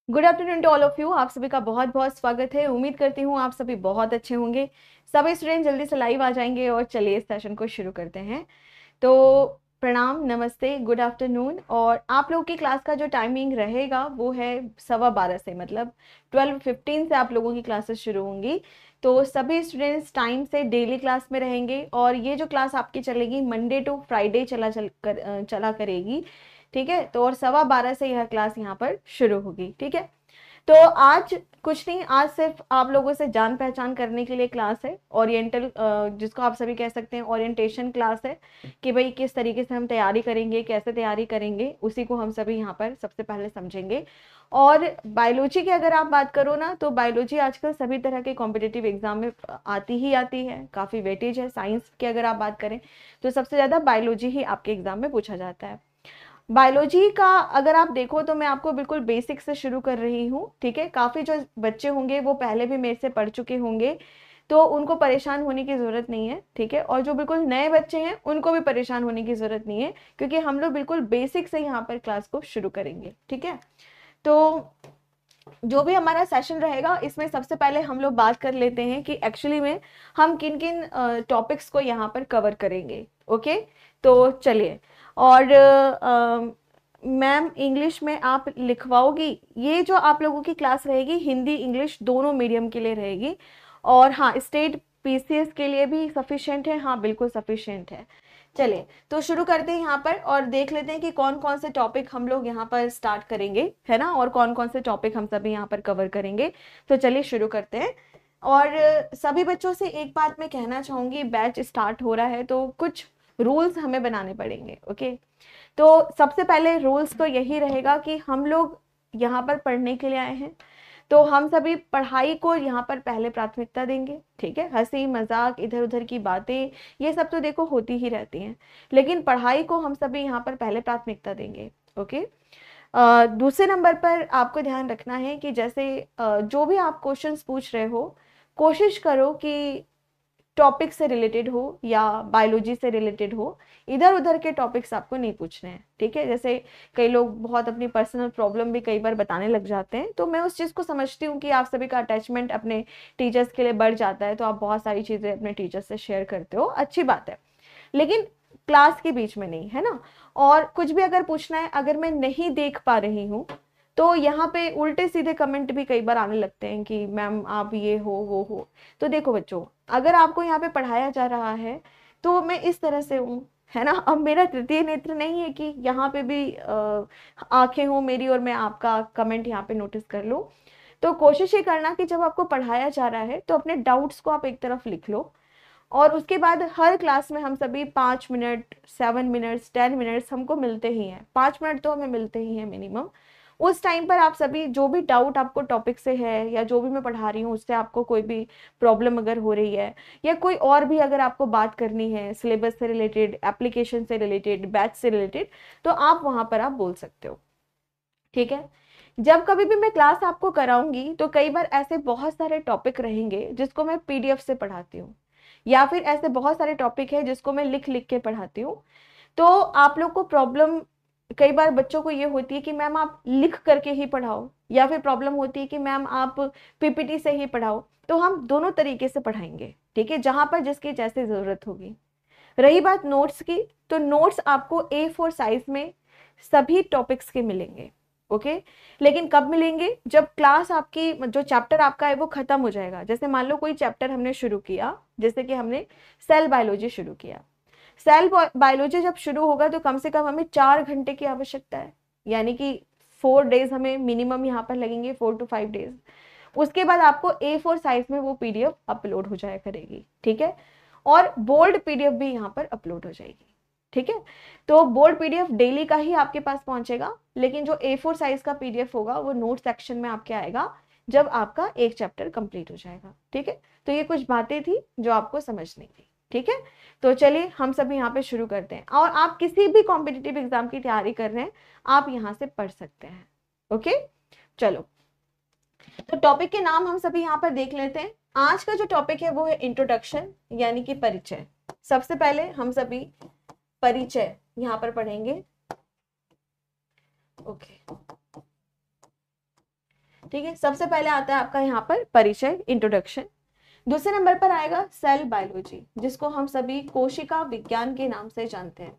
Good afternoon to all of you. आप सभी का बहुत बहुत स्वागत है। उम्मीद करती हूँ आप सभी बहुत अच्छे होंगे। सभी स्टूडेंट जल्दी से लाइव आ जाएंगे और चलिए इस सेशन को शुरू करते हैं। तो प्रणाम, नमस्ते, गुड आफ्टरनून। और आप लोगों की क्लास का जो टाइमिंग रहेगा वो है 12:15 से, मतलब 12:15 से आप लोगों की क्लासेस शुरू होंगी। तो सभी स्टूडेंट्स टाइम से डेली क्लास में रहेंगे और ये जो क्लास आपकी चलेगी मंडे टू फ्राइडे चला करेगी। ठीक है, तो और 12:15 से यह क्लास यहाँ पर शुरू होगी। ठीक है, तो आज कुछ नहीं, आज सिर्फ आप लोगों से जान पहचान करने के लिए क्लास है। ओरिएंटल, जिसको आप सभी कह सकते हैं ओरिएंटेशन क्लास है, कि भाई किस तरीके से हम तैयारी करेंगे, कैसे तैयारी करेंगे, उसी को हम सभी यहाँ पर सबसे पहले समझेंगे। और बायोलॉजी की अगर आप बात करो ना, तो बायोलॉजी आजकल सभी तरह के कॉम्पिटिटिव एग्जाम में आती ही आती है, काफ़ी वेटेज है। साइंस की अगर आप बात करें तो सबसे ज़्यादा बायोलॉजी ही आपके एग्जाम में पूछा जाता है। बायोलॉजी का अगर आप देखो तो मैं आपको बिल्कुल बेसिक से शुरू कर रही हूँ। ठीक है, काफ़ी जो बच्चे होंगे वो पहले भी मेरे से पढ़ चुके होंगे, तो उनको परेशान होने की ज़रूरत नहीं है। ठीक है, और जो बिल्कुल नए बच्चे हैं उनको भी परेशान होने की ज़रूरत नहीं है, क्योंकि हम लोग बिल्कुल बेसिक से यहाँ पर क्लास को शुरू करेंगे। ठीक है, तो जो भी हमारा सेशन रहेगा इसमें सबसे पहले हम लोग बात कर लेते हैं कि एक्चुअली में हम किन किन टॉपिक्स को यहाँ पर कवर करेंगे। ओके, तो चलिए। और मैम इंग्लिश में आप लिखवाओगी, ये जो आप लोगों की क्लास रहेगी हिंदी इंग्लिश दोनों मीडियम के लिए रहेगी। और हाँ, स्टेट पीसीएस के लिए भी सफिशिएंट है। हाँ, बिल्कुल सफिशिएंट है। चलिए, तो शुरू करते हैं यहाँ पर और देख लेते हैं कि कौन कौन से टॉपिक हम लोग यहाँ पर स्टार्ट करेंगे, है ना, और कौन कौन से टॉपिक हम सभी यहाँ पर कवर करेंगे। तो चलिए शुरू करते हैं। और सभी बच्चों से एक बात मैं कहना चाहूंगी, बैच स्टार्ट हो रहा है तो कुछ रूल्स हमें बनाने पड़ेंगे। ओके, तो सबसे पहले रूल्स तो यही रहेगा कि हम लोग यहाँ पर पढ़ने के लिए आए हैं, तो हम सभी पढ़ाई को यहाँ पर पहले प्राथमिकता देंगे। ठीक है, हंसी मजाक इधर उधर की बातें ये सब तो देखो होती ही रहती हैं, लेकिन पढ़ाई को हम सभी यहाँ पर पहले प्राथमिकता देंगे। ओके, दूसरे नंबर पर आपको ध्यान रखना है कि जैसे जो भी आप क्वेश्चंस पूछ रहे हो, कोशिश करो कि टॉपिक से रिलेटेड हो या बायोलॉजी से रिलेटेड हो। इधर उधर के टॉपिक्स आपको नहीं पूछने हैं। ठीक है, जैसे कई लोग बहुत अपनी पर्सनल प्रॉब्लम भी कई बार बताने लग जाते हैं, तो मैं उस चीज़ को समझती हूँ कि आप सभी का अटैचमेंट अपने टीचर्स के लिए बढ़ जाता है, तो आप बहुत सारी चीज़ें अपने टीचर्स से शेयर करते हो, अच्छी बात है, लेकिन क्लास के बीच में नहीं, है ना। और कुछ भी अगर पूछना है, अगर मैं नहीं देख पा रही हूँ, तो यहाँ पे उल्टे सीधे कमेंट भी कई बार आने लगते हैं कि मैम आप ये हो वो हो। तो देखो बच्चों, अगर आपको यहाँ पे पढ़ाया जा रहा है तो मैं इस तरह से हूँ, है ना। अब मेरा तृतीय नेत्र नहीं है कि यहाँ पे भी आंखें हो मेरी और मैं आपका कमेंट यहाँ पे नोटिस कर लूँ। तो कोशिश ये करना कि जब आपको पढ़ाया जा रहा है तो अपने डाउट्स को आप एक तरफ लिख लो, और उसके बाद हर क्लास में हम सभी 5 मिनट 7 मिनट्स 10 मिनट्स हमको मिलते ही हैं, 5 मिनट तो हमें मिलते ही हैं मिनिमम। उस टाइम पर आप सभी जो भी डाउट आपको टॉपिक से है या जो भी मैं पढ़ा रही हूँ उससे आपको कोई भी प्रॉब्लम अगर हो रही है, या कोई और भी अगर आपको बात करनी है सिलेबस से रिलेटेड, एप्लीकेशन से रिलेटेड, बैच से रिलेटेड, तो आप वहां पर आप बोल सकते हो। ठीक है, जब कभी भी मैं क्लास आपको कराऊंगी तो कई बार ऐसे बहुत सारे टॉपिक रहेंगे जिसको मैं पीडीएफ से पढ़ाती हूँ, या फिर ऐसे बहुत सारे टॉपिक है जिसको मैं लिख लिख के पढ़ाती हूँ। तो आप लोग को प्रॉब्लम कई बार बच्चों को ये होती है कि मैम आप लिख करके ही पढ़ाओ, या फिर प्रॉब्लम होती है कि मैम आप पीपीटी से ही पढ़ाओ। तो हम दोनों तरीके से पढ़ाएंगे, ठीक है, जहां पर जिसकी जैसे जरूरत होगी। रही बात नोट्स की, तो नोट्स आपको A4 साइज में सभी टॉपिक्स के मिलेंगे। ओके, लेकिन कब मिलेंगे? जब क्लास आपकी, जो चैप्टर आपका है वो खत्म हो जाएगा। जैसे मान लो कोई चैप्टर हमने शुरू किया, जैसे कि हमने सेल बायोलॉजी शुरू किया। सेल बायोलॉजी जब शुरू होगा तो कम से कम हमें 4 घंटे की आवश्यकता है, यानी कि 4 डेज हमें मिनिमम यहाँ पर लगेंगे, 4 to 5 डेज। उसके बाद आपको A4 साइज में वो पीडीएफ अपलोड हो जाया करेगी। ठीक है, और बोर्ड पीडीएफ भी यहाँ पर अपलोड हो जाएगी। ठीक है, तो बोर्ड पीडीएफ डेली का ही आपके पास पहुंचेगा, लेकिन जो A4 साइज का पीडीएफ होगा वो नोट सेक्शन में आपके आएगा जब आपका एक चैप्टर कंप्लीट हो जाएगा। ठीक है, तो ये कुछ बातें थी जो आपको समझनी थी। ठीक है, तो चलिए हम सभी यहाँ पे शुरू करते हैं, और आप किसी भी कॉम्पिटिटिव एग्जाम की तैयारी कर रहे हैं आप यहाँ से पढ़ सकते हैं। ओके, चलो, तो टॉपिक के नाम हम सभी यहाँ पर देख लेते हैं। आज का जो टॉपिक है वो है इंट्रोडक्शन, यानी कि परिचय। सबसे पहले हम सभी परिचय यहाँ पर पढ़ेंगे। ओके, ठीक है। सबसे पहले आता है आपका यहाँ पर परिचय, इंट्रोडक्शन। दूसरे नंबर पर आएगा सेल बायोलॉजी, जिसको हम सभी कोशिका विज्ञान के नाम से जानते हैं।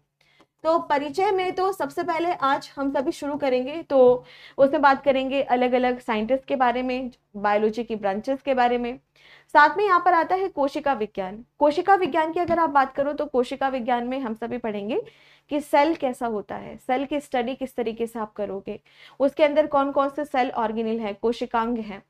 तो परिचय में तो सबसे पहले आज हम सभी शुरू करेंगे, तो उसमें बात करेंगे अलग अलग साइंटिस्ट के बारे में, बायोलॉजी की ब्रांचेस के बारे में। साथ में यहाँ पर आता है कोशिका विज्ञान। कोशिका विज्ञान की अगर आप बात करो तो कोशिका विज्ञान में हम सभी पढ़ेंगे कि सेल कैसा होता है, सेल की स्टडी किस तरीके से आप करोगे, उसके अंदर कौन कौन से सेल ऑर्गेनेल है, कोशिकांग है।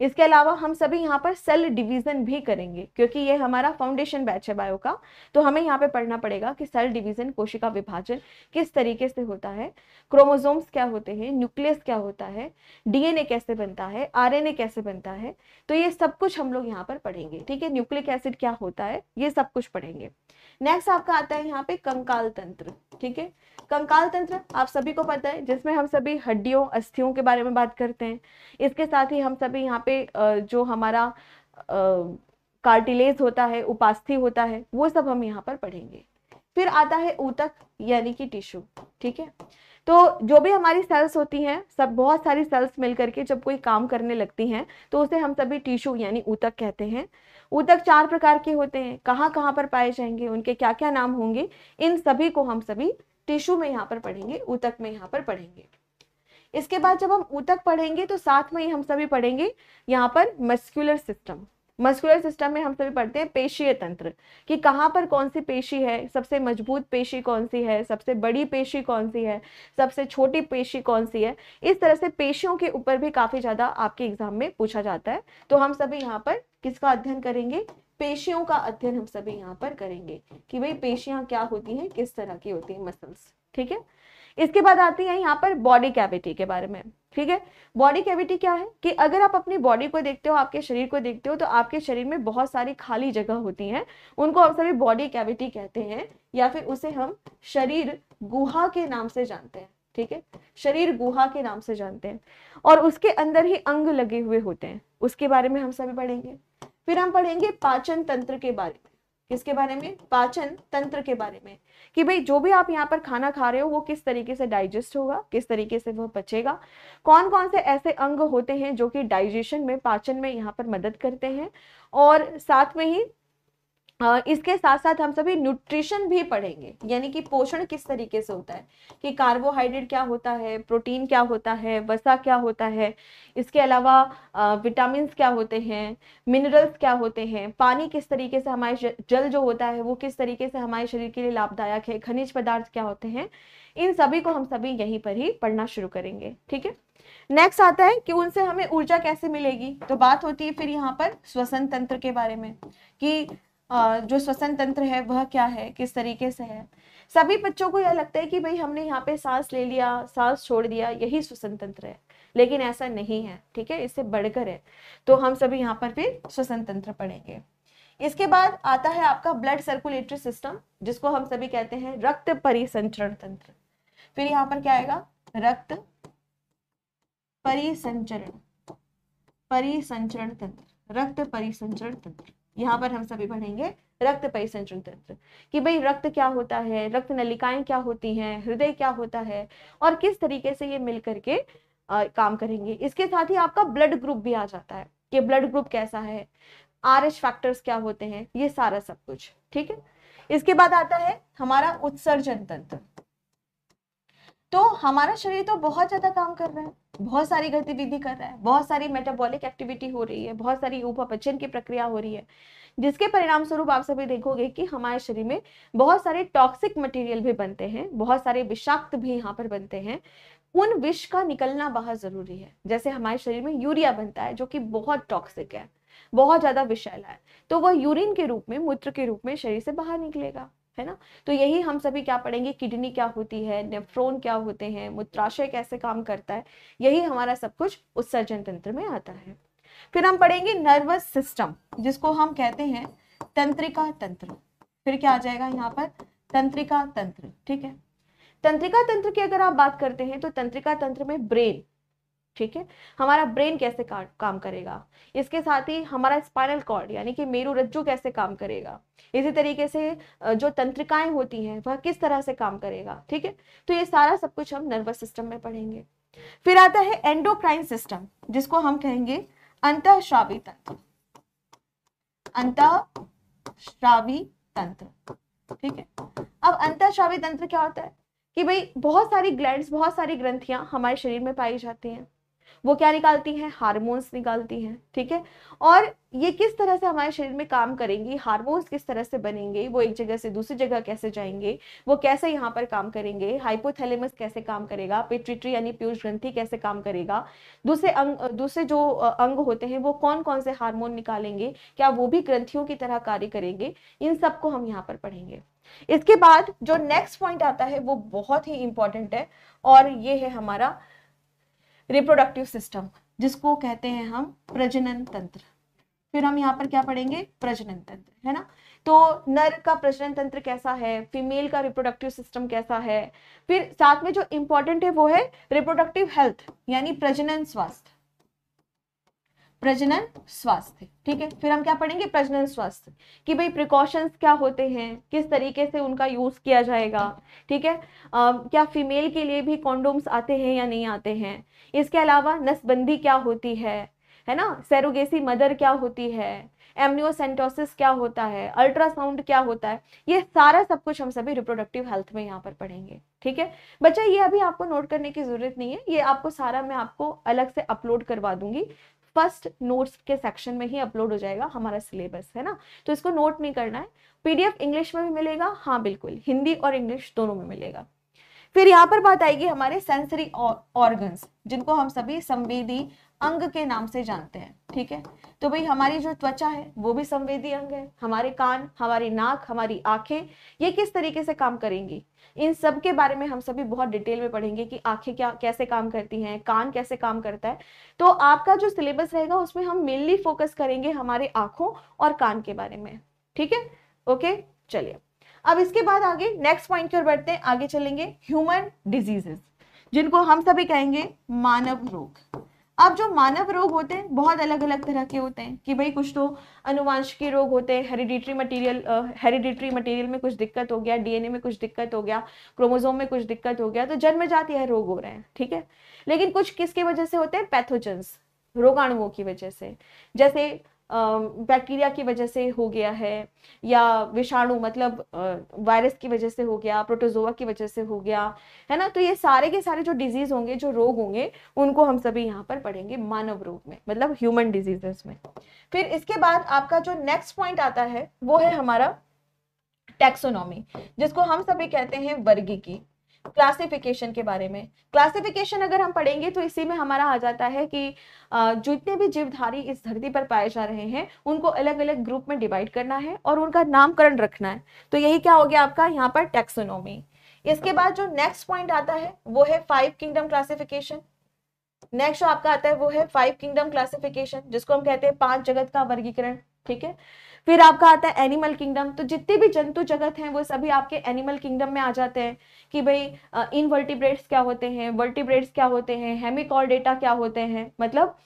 इसके अलावा हम सभी यहाँ पर सेल डिवीजन भी करेंगे, क्योंकि ये हमारा फाउंडेशन बैच है बायो का, तो हमें यहाँ पे पढ़ना पड़ेगा कि सेल डिवीजन, कोशिका विभाजन किस तरीके से होता है, क्रोमोसोम्स क्या होते हैं, न्यूक्लियस क्या होता है, डीएनए कैसे बनता है, आरएनए कैसे बनता है, तो ये सब कुछ हम लोग यहाँ पर पढ़ेंगे। ठीक है, न्यूक्लिक एसिड क्या होता है, ये सब कुछ पढ़ेंगे। नेक्स्ट आपका आता है यहाँ पे कंकाल तंत्र। ठीक है, कंकाल तंत्र आप सभी को पता है, जिसमें हम सभी हड्डियों, अस्थियों के बारे में बात करते हैं। इसके साथ ही हम सभी यहाँ पे जो हमारा कार्टिलेज होता है, उपास्थि होता है, वो सब हम यहाँ पर पढ़ेंगे। फिर आता है ऊतक यानी कि टिश्यू। ठीक है, तो जो भी हमारी सेल्स होती हैं, सब बहुत सारी सेल्स मिलकर के जब कोई काम करने लगती हैं तो उसे हम सभी टिश्यू यानी ऊतक कहते हैं। ऊतक 4 प्रकार के होते हैं, कहाँ कहाँ पर पाए जाएंगे, उनके क्या क्या नाम होंगे, इन सभी को हम सभी टिश्यू में यहाँ पर पढ़ेंगे, ऊतक में यहाँ पर पढ़ेंगे। इसके बाद जब हम ऊतक पढ़ेंगे तो साथ में ही हम सभी पढ़ेंगे यहाँ पर मस्कुलर सिस्टम। मस्कुलर सिस्टम में हम सभी पढ़ते हैं पेशीय तंत्र, कि कहाँ पर कौन सी पेशी है, सबसे मजबूत पेशी कौन सी है, सबसे बड़ी पेशी कौन सी है, सबसे छोटी पेशी कौन सी है। इस तरह से पेशियों के ऊपर भी काफी ज्यादा आपके एग्जाम में पूछा जाता है। तो हम सभी यहाँ पर किसका अध्ययन करेंगे, पेशियों का अध्ययन हम सभी यहाँ पर करेंगे, कि भाई पेशियां क्या होती हैं, किस तरह की होती है मसल्स। ठीक है, इसके बाद आती है यहाँ पर बॉडी कैविटी के बारे में। ठीक है, बॉडी कैविटी क्या है कि अगर आप अपनी बॉडी को देखते हो, आपके शरीर को देखते हो, तो आपके शरीर में बहुत सारी खाली जगह होती हैं, उनको हम सभी बॉडी कैविटी कहते हैं, या फिर उसे हम शरीर गुहा के नाम से जानते हैं। ठीक है, शरीर गुहा के नाम से जानते हैं, और उसके अंदर ही अंग लगे हुए होते हैं, उसके बारे में हम सभी पढ़ेंगे। फिर हम पढ़ेंगे पाचन तंत्र के बारे में। किसके बारे में, पाचन तंत्र के बारे में, कि भाई जो भी आप यहाँ पर खाना खा रहे हो वो किस तरीके से डाइजेस्ट होगा, किस तरीके से वह पचेगा, कौन कौन से ऐसे अंग होते हैं जो कि डाइजेशन में, पाचन में यहाँ पर मदद करते हैं। और साथ में ही इसके साथ साथ हम सभी न्यूट्रिशन भी पढ़ेंगे, यानी कि पोषण किस तरीके से होता है, कि कार्बोहाइड्रेट क्या होता है, प्रोटीन क्या होता है, वसा क्या होता है, इसके अलावा विटामिन क्या होते हैं, मिनरल्स क्या होते हैं, पानी किस तरीके से हमारे, जल जो होता है वो किस तरीके से हमारे शरीर के लिए लाभदायक है, खनिज पदार्थ क्या होते हैं, इन सभी को हम सभी यहीं पर ही पढ़ना शुरू करेंगे। ठीक है, नेक्स्ट आता है कि उनसे हमें ऊर्जा कैसे मिलेगी, तो बात होती है फिर यहाँ पर श्वसन तंत्र के बारे में, कि जो श्वसन तंत्र है वह क्या है, किस तरीके से है। सभी बच्चों को यह लगता है कि भाई हमने यहाँ पे सांस ले लिया, सांस छोड़ दिया, यही श्वसन तंत्र है, लेकिन ऐसा नहीं है। ठीक है, इससे बढ़कर है, तो हम सभी यहाँ पर फिर श्वसन तंत्र पढ़ेंगे। इसके बाद आता है आपका ब्लड सर्कुलेटरी सिस्टम, जिसको हम सभी कहते हैं रक्त परिसंचरण तंत्र। फिर यहाँ पर क्या आएगा, रक्त परिसंचरण, परिसंचरण तंत्र, रक्त परिसंचरण तंत्र। यहाँ पर हम सभी पढ़ेंगे रक्त परिसंचरण तंत्र, कि भाई रक्त क्या होता है, रक्त नलिकाएं क्या होती हैं, हृदय क्या होता है, और किस तरीके से ये मिल करके काम करेंगे। इसके साथ ही आपका ब्लड ग्रुप भी आ जाता है, कि ब्लड ग्रुप कैसा है, RH फैक्टर्स क्या होते हैं, ये सारा सब कुछ। ठीक है, इसके बाद आता है हमारा उत्सर्जन तंत्र। तो हमारा शरीर तो बहुत ज्यादा काम कर रहा है, बहुत सारी गतिविधि कर रहा है, बहुत सारी मेटाबॉलिक एक्टिविटी हो रही है, बहुत सारी उपापचय की प्रक्रिया हो रही है, जिसके परिणाम स्वरूप आप सभी देखोगे कि हमारे शरीर में बहुत सारे टॉक्सिक मटेरियल भी बनते हैं, बहुत सारे विषाक्त भी यहाँ पर बनते हैं। उन विष का निकलना बहुत जरूरी है। जैसे हमारे शरीर में यूरिया बनता है जो कि बहुत टॉक्सिक है, बहुत ज्यादा विषैला है, तो वह यूरिन के रूप में, मूत्र के रूप में शरीर से बाहर निकलेगा, है ना। तो यही हम सभी क्या पढ़ेंगे, किडनी क्या होती है, नेफ्रॉन क्या होते हैं, मूत्राशय कैसे काम करता है, यही हमारा सब कुछ उत्सर्जन तंत्र में आता है। फिर हम पढ़ेंगे नर्वस सिस्टम, जिसको हम कहते हैं तंत्रिका तंत्र। फिर क्या आ जाएगा यहाँ पर, तंत्रिका तंत्र। ठीक है, तंत्रिका तंत्र की अगर आप बात करते हैं तो तंत्रिका तंत्र में ब्रेन, ठीक है, हमारा ब्रेन कैसे काम करेगा, इसके साथ ही हमारा स्पाइनल कॉर्ड यानी कि मेरुरज्जु कैसे काम करेगा, इसी तरीके से जो तंत्रिकाएं होती हैं वह किस तरह से काम करेगा। ठीक है, तो ये सारा सब कुछ हम नर्वस सिस्टम में पढ़ेंगे। फिर आता है एंडोक्राइन सिस्टम, जिसको हम कहेंगे अंतःस्रावी तंत्र, अंतःस्रावी तंत्र। ठीक है, अब अंतःस्रावी तंत्र क्या होता है कि भाई बहुत सारी ग्लैंड्स, बहुत सारी ग्रंथियां हमारे शरीर में पाई जाती हैं। वो क्या निकालती हैं? हार्मोन्स निकालती हैं। ठीक है, और ये किस तरह से हमारे शरीर में काम करेंगी, हार्मोन्स किस तरह से बनेंगे, वो एक जगह से दूसरी जगह कैसे जाएंगे, वो कैसे यहाँ पर काम करेंगे, हाइपोथैलेमस कैसे काम करेगा, पिट्यूटरी यानी पीयूष ग्रंथि कैसे काम करेगा, दूसरे जो अंग होते हैं वो कौन कौन से हार्मोन निकालेंगे, क्या वो भी ग्रंथियों की तरह कार्य करेंगे, इन सबको हम यहाँ पर पढ़ेंगे। इसके बाद जो नेक्स्ट पॉइंट आता है वो बहुत ही इंपॉर्टेंट है, और ये है हमारा रिप्रोडक्टिव सिस्टम, जिसको कहते हैं हम प्रजनन तंत्र। फिर हम यहाँ पर क्या पढ़ेंगे? प्रजनन तंत्र, है ना। तो नर का प्रजनन तंत्र कैसा है, फीमेल का रिप्रोडक्टिव सिस्टम कैसा है, फिर साथ में जो इंपॉर्टेंट है वो है रिप्रोडक्टिव हेल्थ यानी प्रजनन स्वास्थ्य, प्रजनन स्वास्थ्य। ठीक है, फिर हम क्या पढ़ेंगे? प्रजनन स्वास्थ्य कि भाई प्रिकॉशंस क्या होते हैं, किस तरीके से उनका यूज किया जाएगा। ठीक है, क्या फीमेल के लिए भी कॉन्डोम्स आते हैं या नहीं आते हैं। इसके अलावा नसबंदी क्या होती है ना, सैरोगेसी मदर क्या होती है, एमनियोसेंटोसिस क्या होता है, अल्ट्रासाउंड क्या होता है, ये सारा सब कुछ हम सभी रिप्रोडक्टिव हेल्थ में यहाँ पर पढ़ेंगे। ठीक है बच्चा, ये अभी आपको नोट करने की जरूरत नहीं है, ये आपको सारा मैं आपको अलग से अपलोड करवा दूंगी, फर्स्ट नोट्स के सेक्शन में ही अपलोड हो जाएगा हमारा सिलेबस, है ना। तो इसको नोट नहीं करना है। पीडीएफ इंग्लिश में भी मिलेगा, हाँ बिल्कुल, हिंदी और इंग्लिश दोनों में मिलेगा। फिर यहाँ पर बात आएगी हमारे सेंसरी ऑर्गन्स, जिनको हम सभी संवेदी अंग के नाम से जानते हैं। ठीक है, तो भाई हमारी जो त्वचा है वो भी संवेदी अंग है, हमारे कान, हमारी नाक, हमारी आंखें, ये किस तरीके से काम करेंगी, इन सब के बारे में हम सभी बहुत डिटेल में पढ़ेंगे कि आंखें क्या कैसे काम करती हैं, कान कैसे काम करता है। तो आपका जो सिलेबस रहेगा उसमें हम मेनली फोकस करेंगे हमारे आंखों और कान के बारे में। ठीक है, ओके, चलिए अब इसके बाद आगे नेक्स्ट पॉइंट की ओर बढ़ते हैं, आगे चलेंगे ह्यूमन डिजीजेस, जिनको हम सभी कहेंगे मानव रोग। अब जो मानव रोग होते हैं बहुत अलग अलग तरह के होते हैं कि भाई कुछ तो अनुवांशिकी रोग होते हैं, हेरिडिटरी मटेरियल में कुछ दिक्कत हो गया, डीएनए में कुछ दिक्कत हो गया, क्रोमोसोम में कुछ दिक्कत हो गया, तो जन्मजात यह रोग हो रहे हैं। ठीक है, लेकिन कुछ किसकी वजह से होते हैं? पैथोजेंस, रोगाणुओं की वजह से, जैसे बैक्टीरिया की वजह से हो गया है, या विषाणु मतलब वायरस की वजह से हो गया, प्रोटोजोआ की वजह से हो गया, है ना। तो ये सारे के सारे जो डिजीज होंगे, जो रोग होंगे, उनको हम सभी यहाँ पर पढ़ेंगे मानव रोग में, मतलब ह्यूमन डिजीजेस में। फिर इसके बाद आपका जो नेक्स्ट पॉइंट आता है वो है हमारा टैक्सोनॉमी, जिसको हम सभी कहते हैं वर्गीकी, क्लासिफिकेशन के बारे में। क्लासिफिकेशन अगर हम पढ़ेंगे तो इसी में हमारा आ जाता है कि जितने भी जीवधारी इस धरती पर पाए जा रहे हैं उनको अलग अलग ग्रुप में डिवाइड करना है और उनका नामकरण रखना है। तो यही क्या हो गया आपका यहाँ पर टैक्सोनॉमी। इसके बाद जो नेक्स्ट पॉइंट आता है वो है 5 किंगडम क्लासिफिकेशन। नेक्स्ट जो आपका आता है वो है 5 किंगडम क्लासिफिकेशन, जिसको हम कहते हैं 5 जगत का वर्गीकरण। ठीक है, फिर आपका आता है एनिमल किंगडम, तो जितने भी जंतु जगत हैं वो सभी आपके एनिमल किंगडम में आ जाते हैं कि भाई इनवर्टिब्रेट्स क्या होते हैं, वर्टिब्रेट्स क्या होते हैं, हेमिकॉर्डेटा क्या होते हैं, मतलब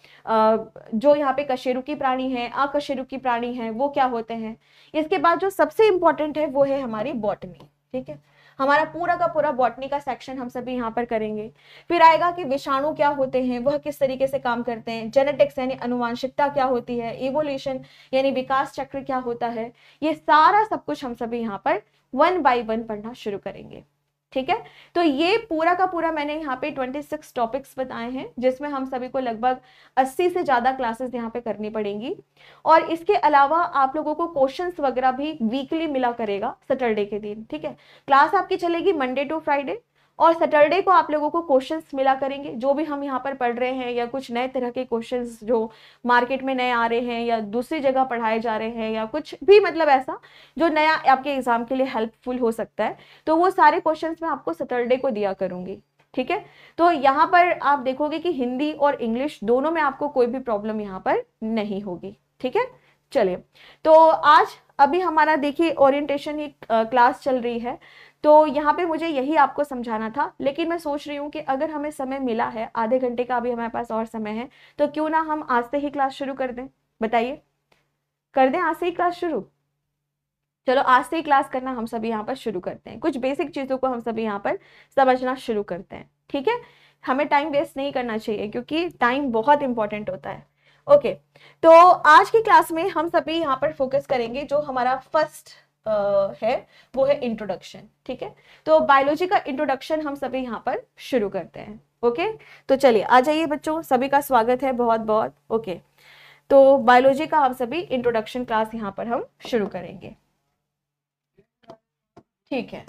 जो यहाँ पे कशेरुकी प्राणी हैं, अकशेरुकी प्राणी हैं, वो क्या होते हैं। इसके बाद जो सबसे इंपॉर्टेंट है वो है हमारी बॉटनी। ठीक है, हमारा पूरा का पूरा बॉटनी का सेक्शन हम सभी यहाँ पर करेंगे। फिर आएगा कि विषाणु क्या होते हैं, वह किस तरीके से काम करते हैं, जेनेटिक्स यानी अनुवांशिकता क्या होती है, इवोल्यूशन यानी विकास चक्र क्या होता है, ये सारा सब कुछ हम सभी यहाँ पर 1 बाय 1 पढ़ना शुरू करेंगे। ठीक है, तो ये पूरा का पूरा मैंने यहाँ पे 26 टॉपिक्स बताए हैं, जिसमें हम सभी को लगभग 80 से ज्यादा क्लासेस यहाँ पे करनी पड़ेंगी। और इसके अलावा आप लोगों को क्वेश्चंस वगैरह भी वीकली मिला करेगा सैटरडे के दिन। ठीक है, क्लास आपकी चलेगी मंडे टू फ्राइडे, और सैटरडे को आप लोगों को क्वेश्चंस मिला करेंगे, जो भी हम यहाँ पर पढ़ रहे हैं, या कुछ नए तरह के क्वेश्चंस जो मार्केट में नए आ रहे हैं, या दूसरी जगह पढ़ाए जा रहे हैं, या कुछ भी मतलब ऐसा जो नया आपके एग्जाम के लिए हेल्पफुल हो सकता है, तो वो सारे क्वेश्चंस मैं आपको सैटरडे को दिया करूंगी। ठीक है, तो यहाँ पर आप देखोगे कि हिंदी और इंग्लिश दोनों में आपको कोई भी प्रॉब्लम यहाँ पर नहीं होगी। ठीक है, चलिए, तो आज अभी हमारा देखिए ओरिएंटेशन ही क्लास चल रही है, तो यहाँ पे मुझे यही आपको समझाना था, लेकिन मैं सोच रही हूँ कि अगर हमें समय मिला है, आधे घंटे का अभी हमारे पास और समय है, तो क्यों ना हम आज से ही क्लास शुरू कर दें। बताइए, कर दें आज से ही क्लास शुरू? चलो आज से ही क्लास करना हम सभी यहाँ पर शुरू करते हैं, कुछ बेसिक चीजों को हम सभी यहाँ पर समझना शुरू करते हैं। ठीक है, हमें टाइम वेस्ट नहीं करना चाहिए क्योंकि टाइम बहुत इंपॉर्टेंट होता है। ओके, तो आज की क्लास में हम सभी यहाँ पर फोकस करेंगे, जो हमारा फर्स्ट है वो है इंट्रोडक्शन। ठीक है, तो बायोलॉजी का इंट्रोडक्शन हम सभी यहाँ पर शुरू करते हैं। ओके, तो चलिए आ जाइए बच्चों, सभी का स्वागत है बहुत बहुत। ओके, तो बायोलॉजी का हम सभी इंट्रोडक्शन क्लास यहाँ पर हम शुरू करेंगे। ठीक है,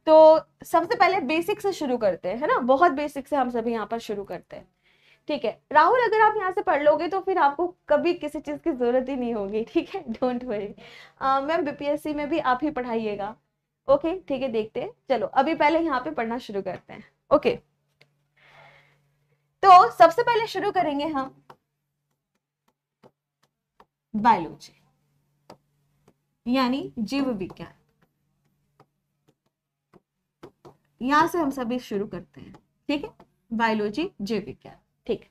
तो सबसे पहले बेसिक से शुरू करते हैं, है ना, बहुत बेसिक से हम सभी यहाँ पर शुरू करते हैं। ठीक है राहुल, अगर आप यहाँ से पढ़ लोगे तो फिर आपको कभी किसी चीज की जरूरत ही नहीं होगी। ठीक है, डोंट वरी। मैम बीपीएससी में भी आप ही पढ़ाइएगा। ओके ठीक है, देखते हैं। चलो अभी पहले यहाँ पे पढ़ना शुरू करते हैं। ओके, तो सबसे पहले शुरू करेंगे हम बायोलॉजी यानी जीव विज्ञान। यहां से हम सभी शुरू करते हैं। ठीक है, बायोलॉजी जीव विज्ञान। ठीक,